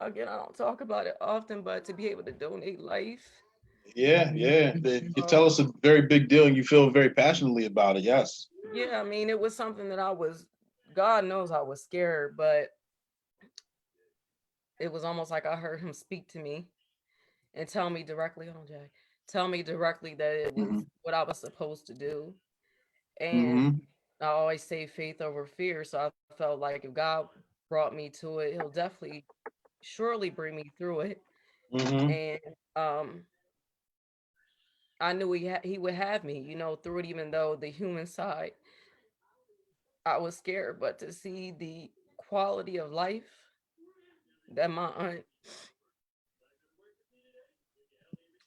again, I don't talk about it often, but to be able to donate life. Yeah. Yeah. You tell um, us a very big deal, and you feel very passionately about it. Yes. yeah, I mean, it was something that God knows I was scared, but it was almost like I heard him speak to me and tell me directly, oh, Jay, tell me directly that it was Mm-hmm. what I was supposed to do. And Mm-hmm. I always say faith over fear. So I felt like if God brought me to it, he'll definitely surely bring me through it. Mm-hmm. And I knew he would have me, through it, even though the human side, I was scared. But to see the quality of life that my aunt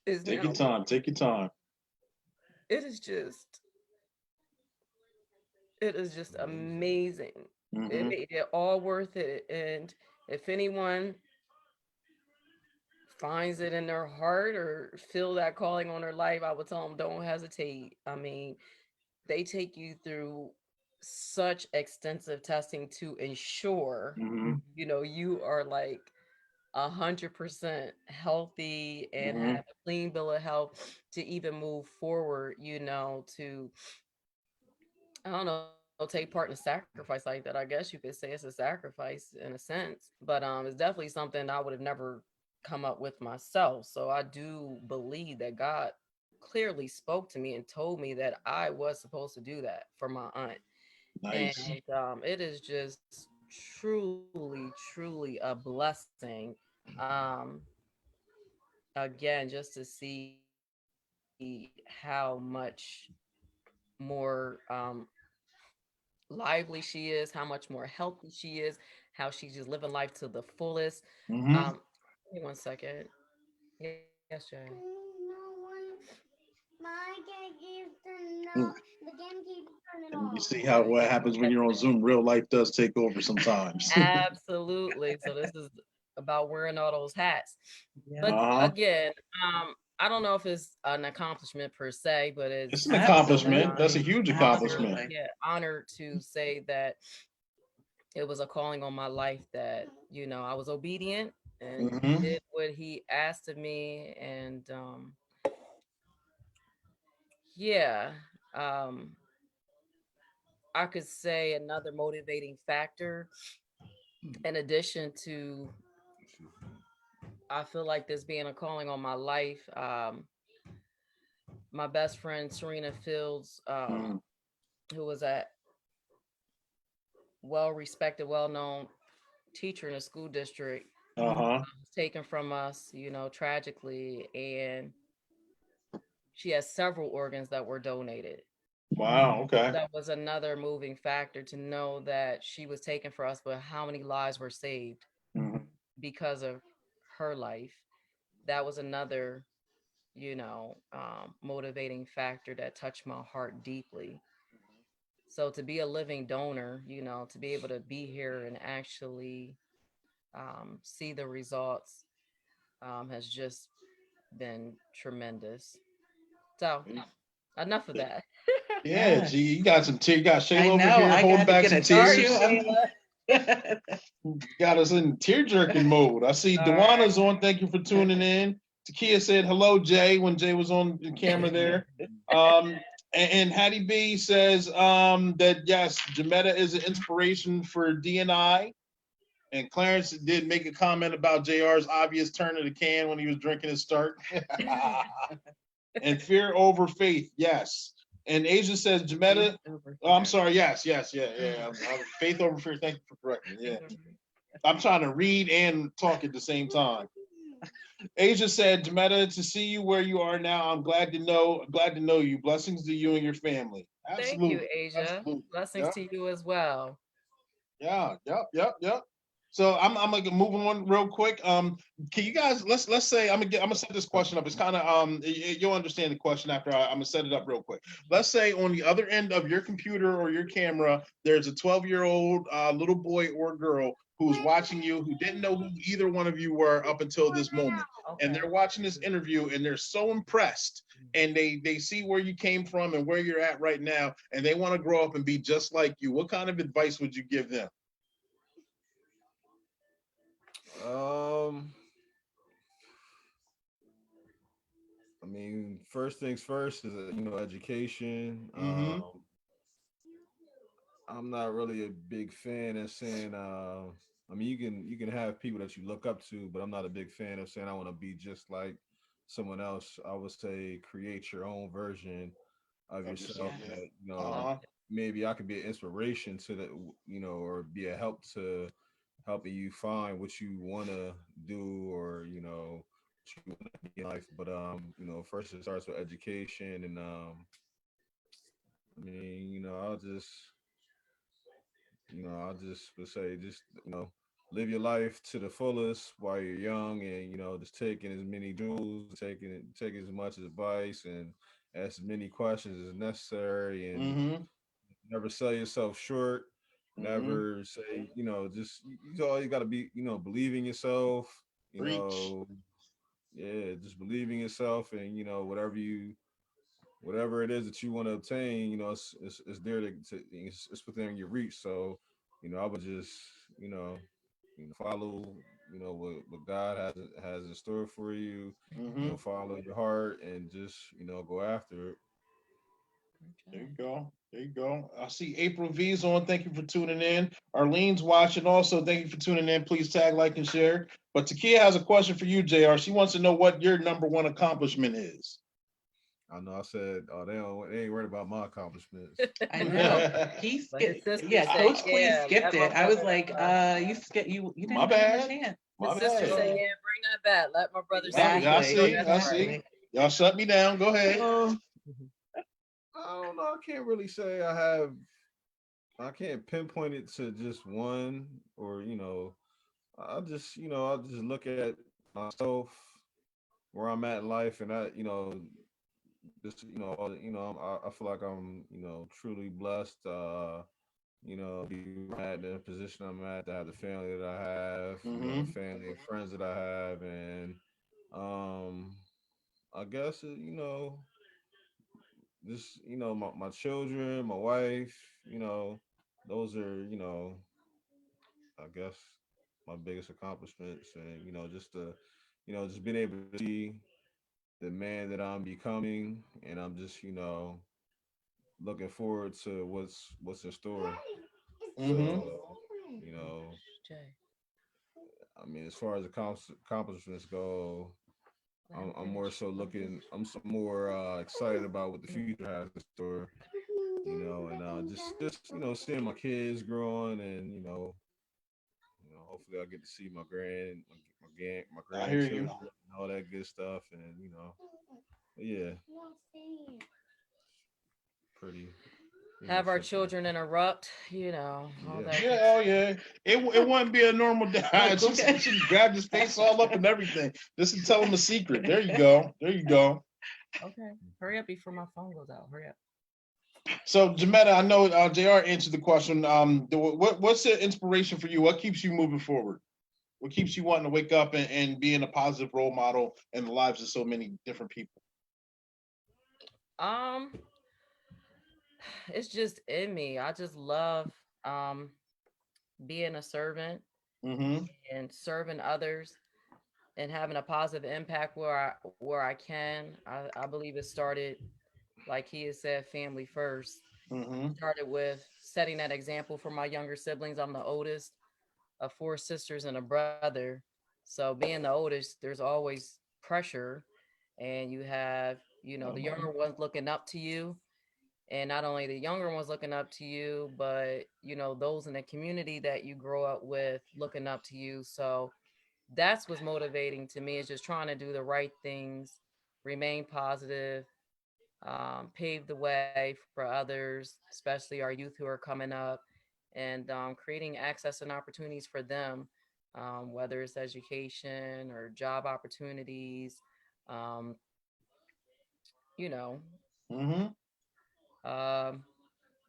is Take your now, time. Take your time. it is just, it is just amazing. It Mm-hmm. made it all worth it. And if anyone finds it in their heart or feel that calling on their life, I would tell them don't hesitate. I mean, they take you through such extensive testing to ensure, Mm-hmm. you are like 100% healthy and Mm-hmm. have a clean bill of health to even move forward, to, I don't know, take part in a sacrifice like that. I guess you could say it's a sacrifice in a sense, but it's definitely something I would have never come up with myself. So I do believe that God clearly spoke to me and told me that I was supposed to do that for my aunt. Nice. And it is just truly a blessing. Um, Again, just to see how much more lively she is, how much more healthy she is, how she's just living life to the fullest. Mm-hmm. Give me 1 second. Yes, Jay. And you see how Okay. what happens when Yes, you're on ma'am. Zoom. Real life does take over sometimes. Absolutely. So this is about wearing all those hats. yeah, But Uh-huh. again, I don't know if it's an accomplishment per se, but It's it's an definitely accomplishment. That's a absolutely. huge accomplishment. Absolutely. yeah, honored to say that it was a calling on my life that, I was obedient and Mm-hmm. did what he asked of me. And yeah, um, I could say another motivating factor, in addition to, I feel like this being a calling on my life. My best friend Serena Fields, Mm. who was a well respected, well known teacher in a school district, Uh-huh. was taken from us, tragically, and she has several organs that were donated. Wow. Okay. That was another moving factor to know that she was taken for us, but how many lives were saved Mhm. because of her life. That was another, motivating factor that touched my heart deeply. So to be a living donor, to be able to be here and actually see the results has just been tremendous. So enough of that. Yeah, Yes. G, you got some tears. You got I Shayla over know. here I holding got to back get some a Sorry, tissue. tears. Shayla. You got us in tear jerking mode. I see All right. Dewana's on. Thank you for tuning in. Takia said hello, Jay, when Jay was on the camera there. And Hattie B says that yes, Jimetta is an inspiration for DNI. And Clarence did make a comment about JR's obvious turn of the can when he was drinking his start. And fear over faith, yes. And Asia says Jimetta. Oh, I'm sorry. Yes, yes, yeah, yeah. Faith over fear. Thank you for correcting me. Yeah, I'm trying to read and talk at the same time. Asia said, Jimetta, to see you where you are now, glad to know you. Blessings to you and your family. Thank you, Absolutely, Asia. absolutely. Blessings Yeah, to you as well. yeah, yep, yep, yep. So I'm gonna move on real quick. Can you guys let's say I'm gonna set this question up. It's kind of you'll understand the question after I'm gonna set it up real quick. Let's say on the other end of your computer or your camera, there's a 12-year-old little boy or girl who's watching you who didn't know who either one of you were up until this moment, and Okay. they're watching this interview and they're so impressed. And they see where you came from and where you're at right now, and they want to grow up and be just like you. What kind of advice would you give them? Um, I mean, first things first is education. Mm-hmm. I'm not really a big fan of saying. I mean, you can have people that you look up to, but I'm not a big fan of saying I want to be just like someone else. I would say create your own version of Of yourself. yourself. Yes. That Uh-huh. maybe I could be an inspiration to the or be a help to helping you find what you want to do or what you want to be in life. But first it starts with education, and I mean, I'll just would say just live your life to the fullest while you're young, and just taking as many jewels, take as much advice, and ask as many questions as necessary, and Mm-hmm. never sell yourself short. Mm-hmm. Never say, just all you got to be, believe in yourself. You Preach. know, yeah, just believe in yourself, and whatever it is that you want to obtain, it's there it's within your reach. So, I would just, you know, follow, what God has in store for you. Mm-hmm. Follow your heart and just, go after it. There Okay. you go. There you go. I see April V's on. Thank you for tuning in. Arlene's watching also. Thank you for tuning in. Please tag, like, and share. But Takia has a question for you, JR. She wants to know what your number one accomplishment is. I know I said, oh, they ain't worried about my accomplishments. I know. But his sister Yeah, said, Coach Clee yeah, skipped let my it. I was brother, like, you My didn't give him a bad. chance. his My sister bad. said, So yeah, bring that back. Let my brother speak. I exactly, So see. that's I right. see. exactly. Y'all shut me down. Go ahead. I don't know. I can't really say I can't pinpoint it to just one or I'll just look at myself where I'm at in life, and just I feel like I'm truly blessed. Be at the position I'm at, to have the family that I have, the Mm-hmm. family and friends that I have, and um, I guess just my children, my wife, you know, those are I guess my biggest accomplishments, and just being able to see the man that I'm becoming, and I'm just looking forward to what's in store. Mhm. So, you know, Jay. I mean, as far as accomplishments go, I'm more so looking. More excited about what the future has in store. And just seeing my kids growing, and hopefully I get to see my I hear grandchildren you. and all that good stuff, and yeah, pretty Have our simple. children interrupt, all Yeah. that Yeah, good oh stuff. yeah. It wouldn't be a normal day. She grabbed his face all up and everything. Just to tell him a secret. There you go. There you go. Okay. Hurry up before my phone goes out. Hurry up. So Jimetta, I know JR answered the question. What's the inspiration for you? What keeps you moving forward? What keeps you wanting to wake up and being a positive role model in the lives of so many different people? Um, it's just in me. I just love um being a servant Mm-hmm. and serving others and having a positive impact where I can. I believe it started, like he has said, family first. Mm-hmm. Started with setting that example for my younger siblings. I'm the oldest of four sisters and a brother. So being the oldest, there's always pressure, and you have, the younger ones looking up to you. And not only the younger ones looking up to you, but those in the community that you grow up with looking up to you. So that's what's motivating to me, is just trying to do the right things, remain positive, pave the way for others, especially our youth who are coming up, and creating access and opportunities for them, whether it's education or job opportunities, um, you know. Mm-hmm. Um,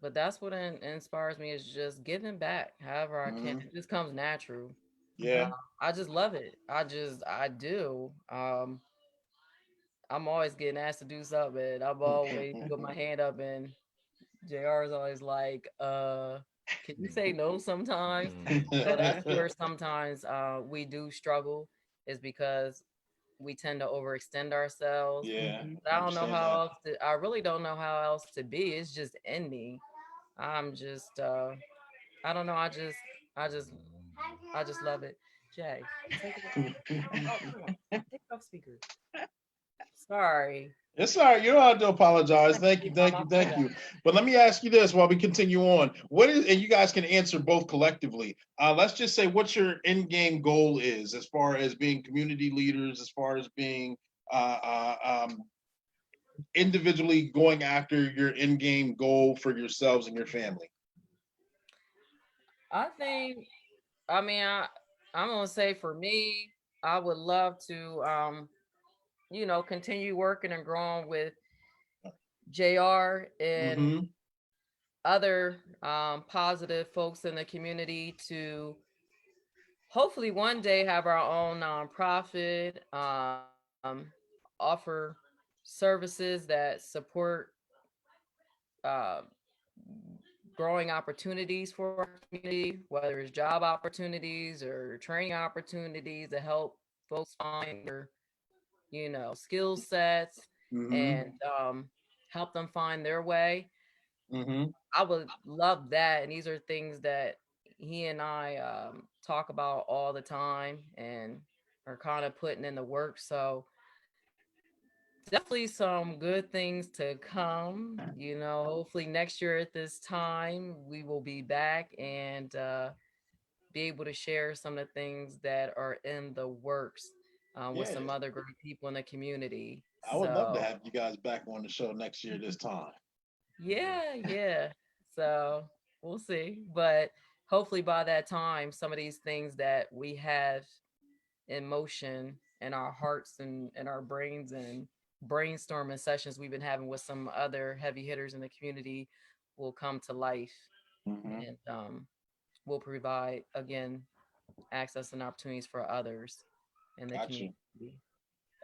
but that's what inspires me, is just giving back however I can. Mm-hmm. It just comes natural. Yeah. I just love it. I do. I'm always getting asked to do something, and I'm always put my hand up, and JR is always like, can you say no sometimes? So that's where sometimes we do struggle, is because we tend to overextend ourselves. Yeah. But I I don't know understand how that. else I really don't know how else to be. It's just in me. I'm just I don't know. I just I just love it. Jay, take it off. Oh, come on. Take it off speaker. Sorry. It's all right. You don't have to apologize. Thank you, thank My you, thank you. But let me ask you this while we continue on. What is, and you guys can answer both collectively. Let's just say what your end game goal is, as far as being community leaders, as far as being individually going after your end game goal for yourselves and your family. I think, I mean, I'm gonna say for me, I would love to continue working and growing with JR and Mm-hmm. other positive folks in the community, to hopefully one day have our own nonprofit, offer services that support uh, growing opportunities for our community, whether it's job opportunities or training opportunities to help folks find their, skill sets, Mm-hmm. and help them find their way. Mm-hmm. I would love that. And these are things that he and I talk about all the time and are kind of putting in the work. So definitely some good things to come. Hopefully next year at this time, we will be back and be able to share some of the things that are in the works with Yeah. some other great people in the community. I would love to So have you guys back on the show next year this time. yeah, yeah. So we'll see. But hopefully by that time, some of these things that we have in motion in our hearts and our brains, and brainstorming sessions we've been having with some other heavy hitters in the community, will come to life, Mm-hmm. and will provide, again, access and opportunities for others in the Got you. community.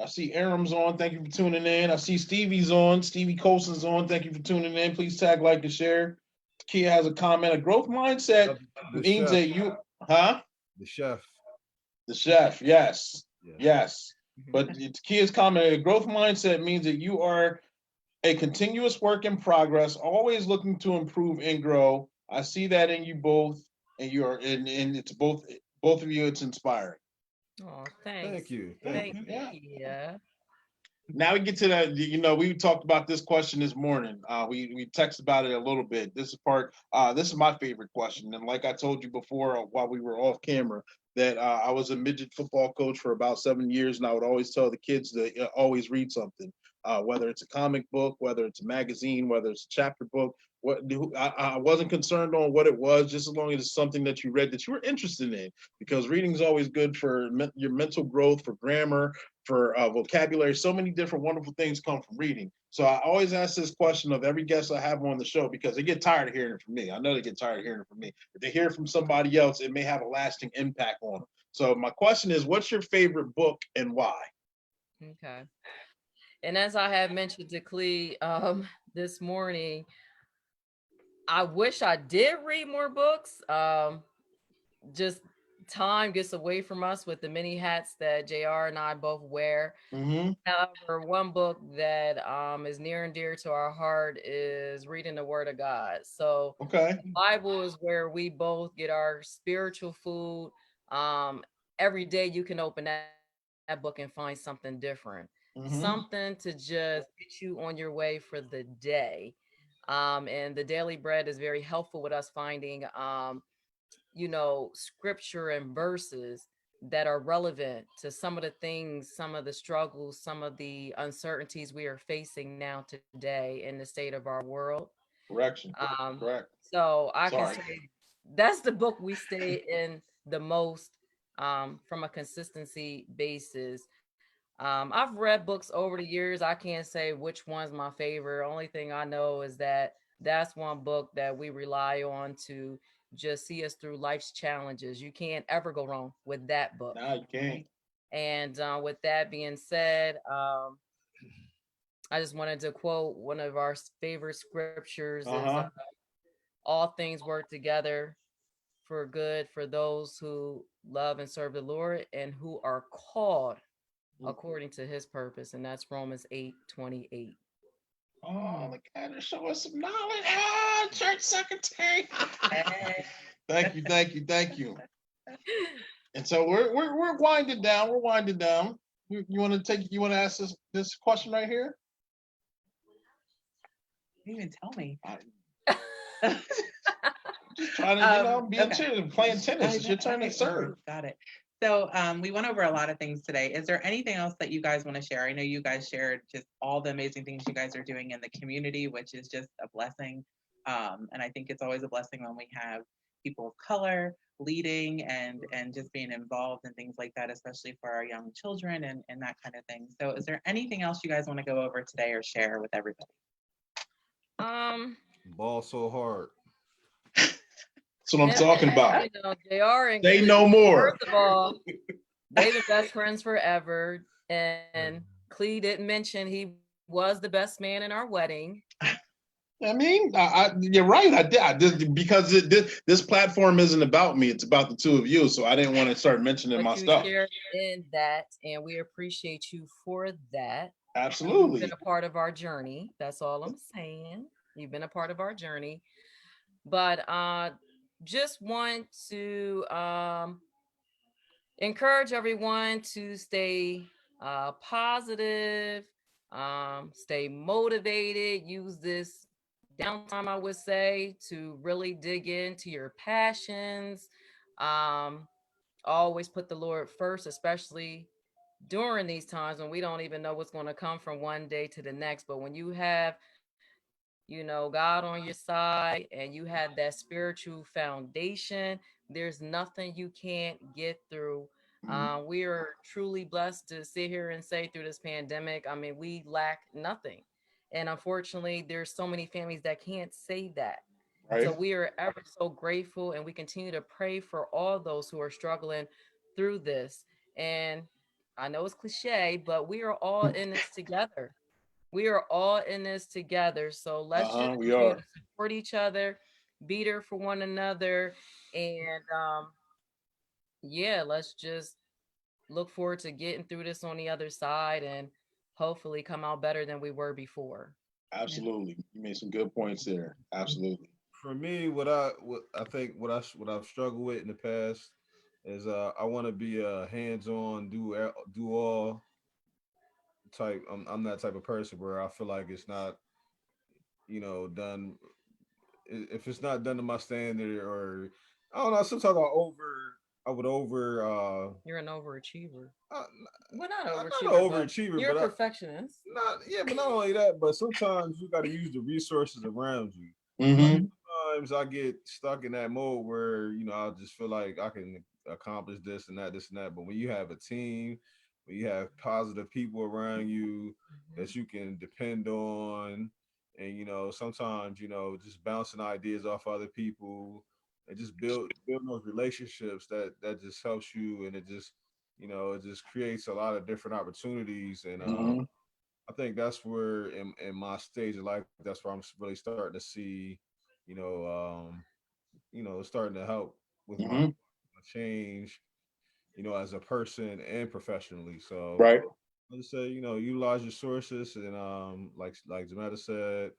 I see Aram's on. Thank you for tuning in. I see Stevie's on. Stevie Colson's on. Thank you for tuning in. Please tag, like, and share. Kia has a comment. A growth mindset The means chef, that you, huh? the chef. The chef, yes, Yeah. yes. Mhm. But Kia's comment, a growth mindset means that you are a continuous work in progress, always looking to improve and grow. I see that in you both, and and it's both of you. It's inspiring. Oh, thanks. Thank you. Thank Thank you. Yeah. you. Yeah. Now we get to that. We talked about this question this morning. We texted about it a little bit. This is part. This is my favorite question, and like I told you before, while we were off camera, that I was a midget football coach for about 7 years, and I would always tell the kids to always read something, whether it's a comic book, whether it's a magazine, whether it's a chapter book. I wasn't concerned on what it was, just as long as it's something that you read that you were interested in, because reading is always good for your mental growth, for grammar, for vocabulary. So many different wonderful things come from reading. So I always ask this question of every guest I have on the show, because they get tired of hearing it from me. I know they get tired of hearing it from me. If they hear it from somebody else, it may have a lasting impact on them. So my question is, what's your favorite book and why? Okay. And as I had mentioned to Clee this morning, I wish I did read more books. Just time gets away from us with the many hats that JR and I both wear. Mm-hmm. However, one book that is near and dear to our heart is reading the Word of God. So Okay. the Bible is where we both get our spiritual food. Every day you can open that book and find something different, Mm-hmm. something to just get you on your way for the day. And the daily bread is very helpful with us finding scripture and verses that are relevant to some of the things, some of the struggles, some of the uncertainties we are facing now today in the state of our world. Correction. Um, Correct. so I can Sorry. say that's the book we stay in the most from a consistency basis. I've read books over the years. I can't say which one's my favorite. Only thing I know is that that's one book that we rely on to just see us through life's challenges. You can't ever go wrong with that book. Now you can't. And with that being said, I just wanted to quote one of our favorite scriptures is Uh-huh. all things work together for good for those who love and serve the Lord and who are called according to his purpose. And that's Romans 8:28. Oh, look at her showing some knowledge. Ah, church secretary. Thank you, thank you, thank you. And so we're winding down. We're winding down. You want to ask this question right here? You didn't even tell me. Just trying to, be okay. chill, playing tennis. It's your turn to serve. Got it. So we went over a lot of things today. Is there anything else that you guys want to share? I know you guys shared just all the amazing things you guys are doing in the community, which is just a blessing. And I think it's always a blessing when we have people of color leading and just being involved and things like that, especially for our young children and that kind of thing. So is there anything else you guys want to go over today or share with everybody? Ball so hard. That's what I'm talking about. JR and Say Clee, no more. First of all, they the best friends forever. And Clee didn't mention he was the best man in our wedding. I mean, you're right. I did because this platform isn't about me. It's about the two of you. So I didn't want to start mentioning my stuff. Shared in that, and we appreciate you for that. Absolutely. You've been a part of our journey. That's all I'm saying. You've been a part of our journey. But just want to encourage everyone to stay positive, stay motivated, use this downtime, I would say, to really dig into your passions. Always put the Lord first, especially during these times when we don't even know what's going to come from one day to the next. But when you have God on your side and you have that spiritual foundation, there's nothing you can't get through. We are truly blessed to sit here and say through this pandemic, I mean, we lack nothing. And unfortunately, there's so many families that can't say that. Right. So we are ever so grateful, and we continue to pray for all those who are struggling through this. And I know it's cliche, but we are all in this together. We are all in this together. So let's just continue to support each other, be there for one another. And let's just look forward to getting through this on the other side and hopefully come out better than we were before. Absolutely. You made some good points there. Absolutely. For me, what I've struggled with in the past is I want to be a hands-on, do all type. I'm that type of person where I feel like it's not, done. If it's not done to my standard, or I don't know, sometimes I would over You're an overachiever. uh, Well, not I'm not overachiever, an but overachiever, you're a but perfectionist. but not only that, but sometimes you got to use the resources around you. Like Mm-hmm. sometimes I get stuck in that mode where I just feel like I can accomplish this and that. But when you have a team, when you have positive people around you that you can depend on, and sometimes just bouncing ideas off other people and just build those relationships that just helps you, and it just creates a lot of different opportunities. And Mm-hmm. I think that's where in my stage of life, that's where I'm really starting to see, you know, starting to help with my Mm-hmm. change, as a person and professionally. So Right. let's say, utilize your sources, and like Jimetta said,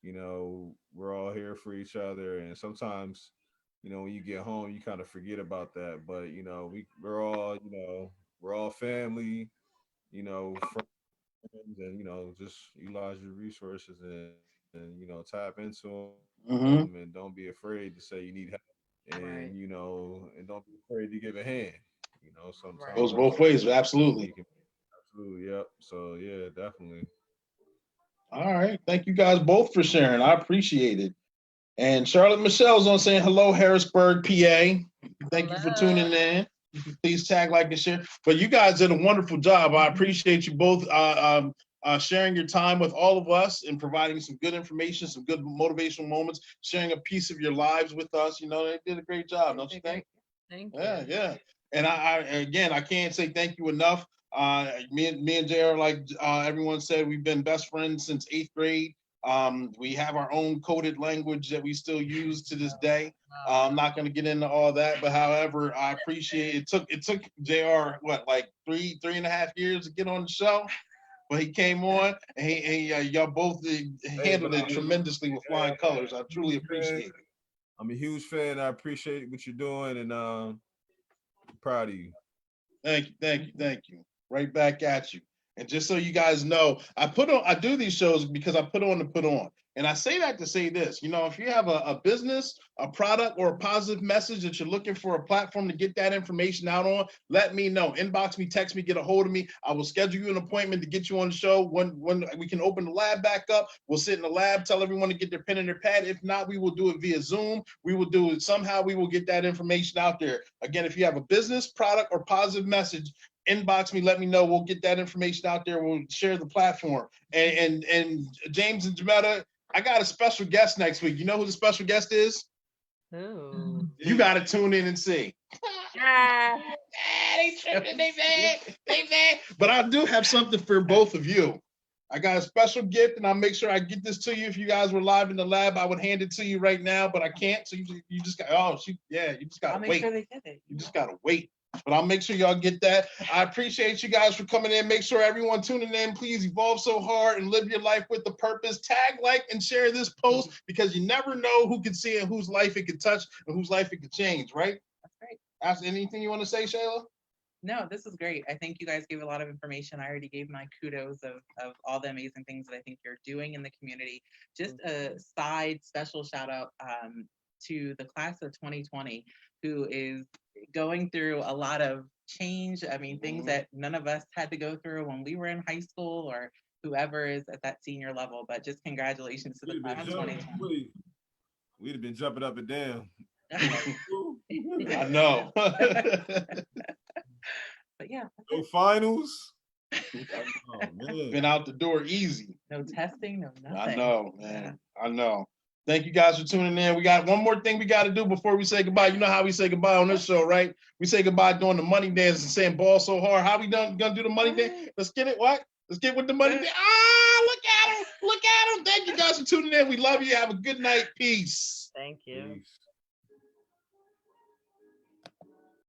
we're all here for each other. And sometimes, when you get home, you kind of forget about that. But we're all family, friends, and just utilize your resources, and tap into them, and Mm-hmm. don't be afraid to say you need help, and Right. and don't be afraid to give a hand. Right. Goes Sometimes both ways. you Absolutely. can absolutely, yep. So yeah, definitely. All right. Thank you guys both for sharing. I appreciate it. And Charlotte Michelle's on saying hello, Harrisburg, PA. Thank you for Hello. tuning in. Please tag, like, and share. But you guys did a wonderful job. I appreciate you both sharing your time with all of us and providing some good information, some good motivational moments, sharing a piece of your lives with us. They did a great job, don't you think? Thank you. Yeah, yeah. And I can't say thank you enough. Me and Jay are like everyone said, we've been best friends since 8th grade. We have our own coded language that we still use to this day. I'm not going to get into all that, but however, I appreciate it took JR what, like three and a half years to get on the show, but he came on and y'all both Hey, but handled it tremendously with flying colors. I truly fan. appreciate it. I'm a huge fan. I appreciate what you're doing, and proud of you. Thank you, thank you, thank you. Right back at you. And just so you guys know, I do these shows because I put on to put on. And I say that to say this, if you have a business, a product, or a positive message that you're looking for a platform to get that information out on, let me know. Inbox me, text me, get a hold of me. I will schedule you an appointment to get you on the show. When we can open the lab back up, we'll sit in the lab, tell everyone to get their pen and their pad. If not, we will do it via Zoom. We will do it somehow. We will get that information out there. Again, if you have a business, product, or positive message, inbox me, let me know. We'll get that information out there. We'll share the platform. And James and Jimetta, I got a special guest next week. You know who the special guest is? Ooh. You got to tune in and see. Ah. They tripping, they mad. But I do have something for both of you. I got a special gift, and I'll make sure I get this to you. If you guys were live in the lab, I would hand it to you right now, but I can't. So you just got, you just got I'll to make wait. sure they get it. You just got to wait. But I'll make sure y'all get that. I appreciate you guys for coming in. Make sure everyone tuning in, please evolve so hard and live your life with the purpose. Tag, like, and share this post because you never know who can see it, whose life it could touch, and whose life it could change, right? That's great. After anything you want to say, Shayla? No, this is great. I think you guys gave a lot of information. I already gave my kudos of all the amazing things that I think you're doing in the community. Just a side special shout out to the class of 2020, who is going through a lot of change. I mean, things that none of us had to go through when we were in high school, or whoever is at that senior level. But just congratulations to the class of 2020. We'd have been jumping up and down. I know. But yeah, No finals. Oh man. Been out the door easy. no testing, no nothing. I know, man. I know. Thank you guys for tuning in. We got one more thing we got to do before we say goodbye. You know how we say goodbye on this show, right? We say goodbye doing the money dance and saying ball so hard. How we gonna do the money dance? Let's get it. What? Let's get with the money dance. Look at him. Look at him. Thank you guys for tuning in. We love you. Have a good night. Peace. Thank you. Peace.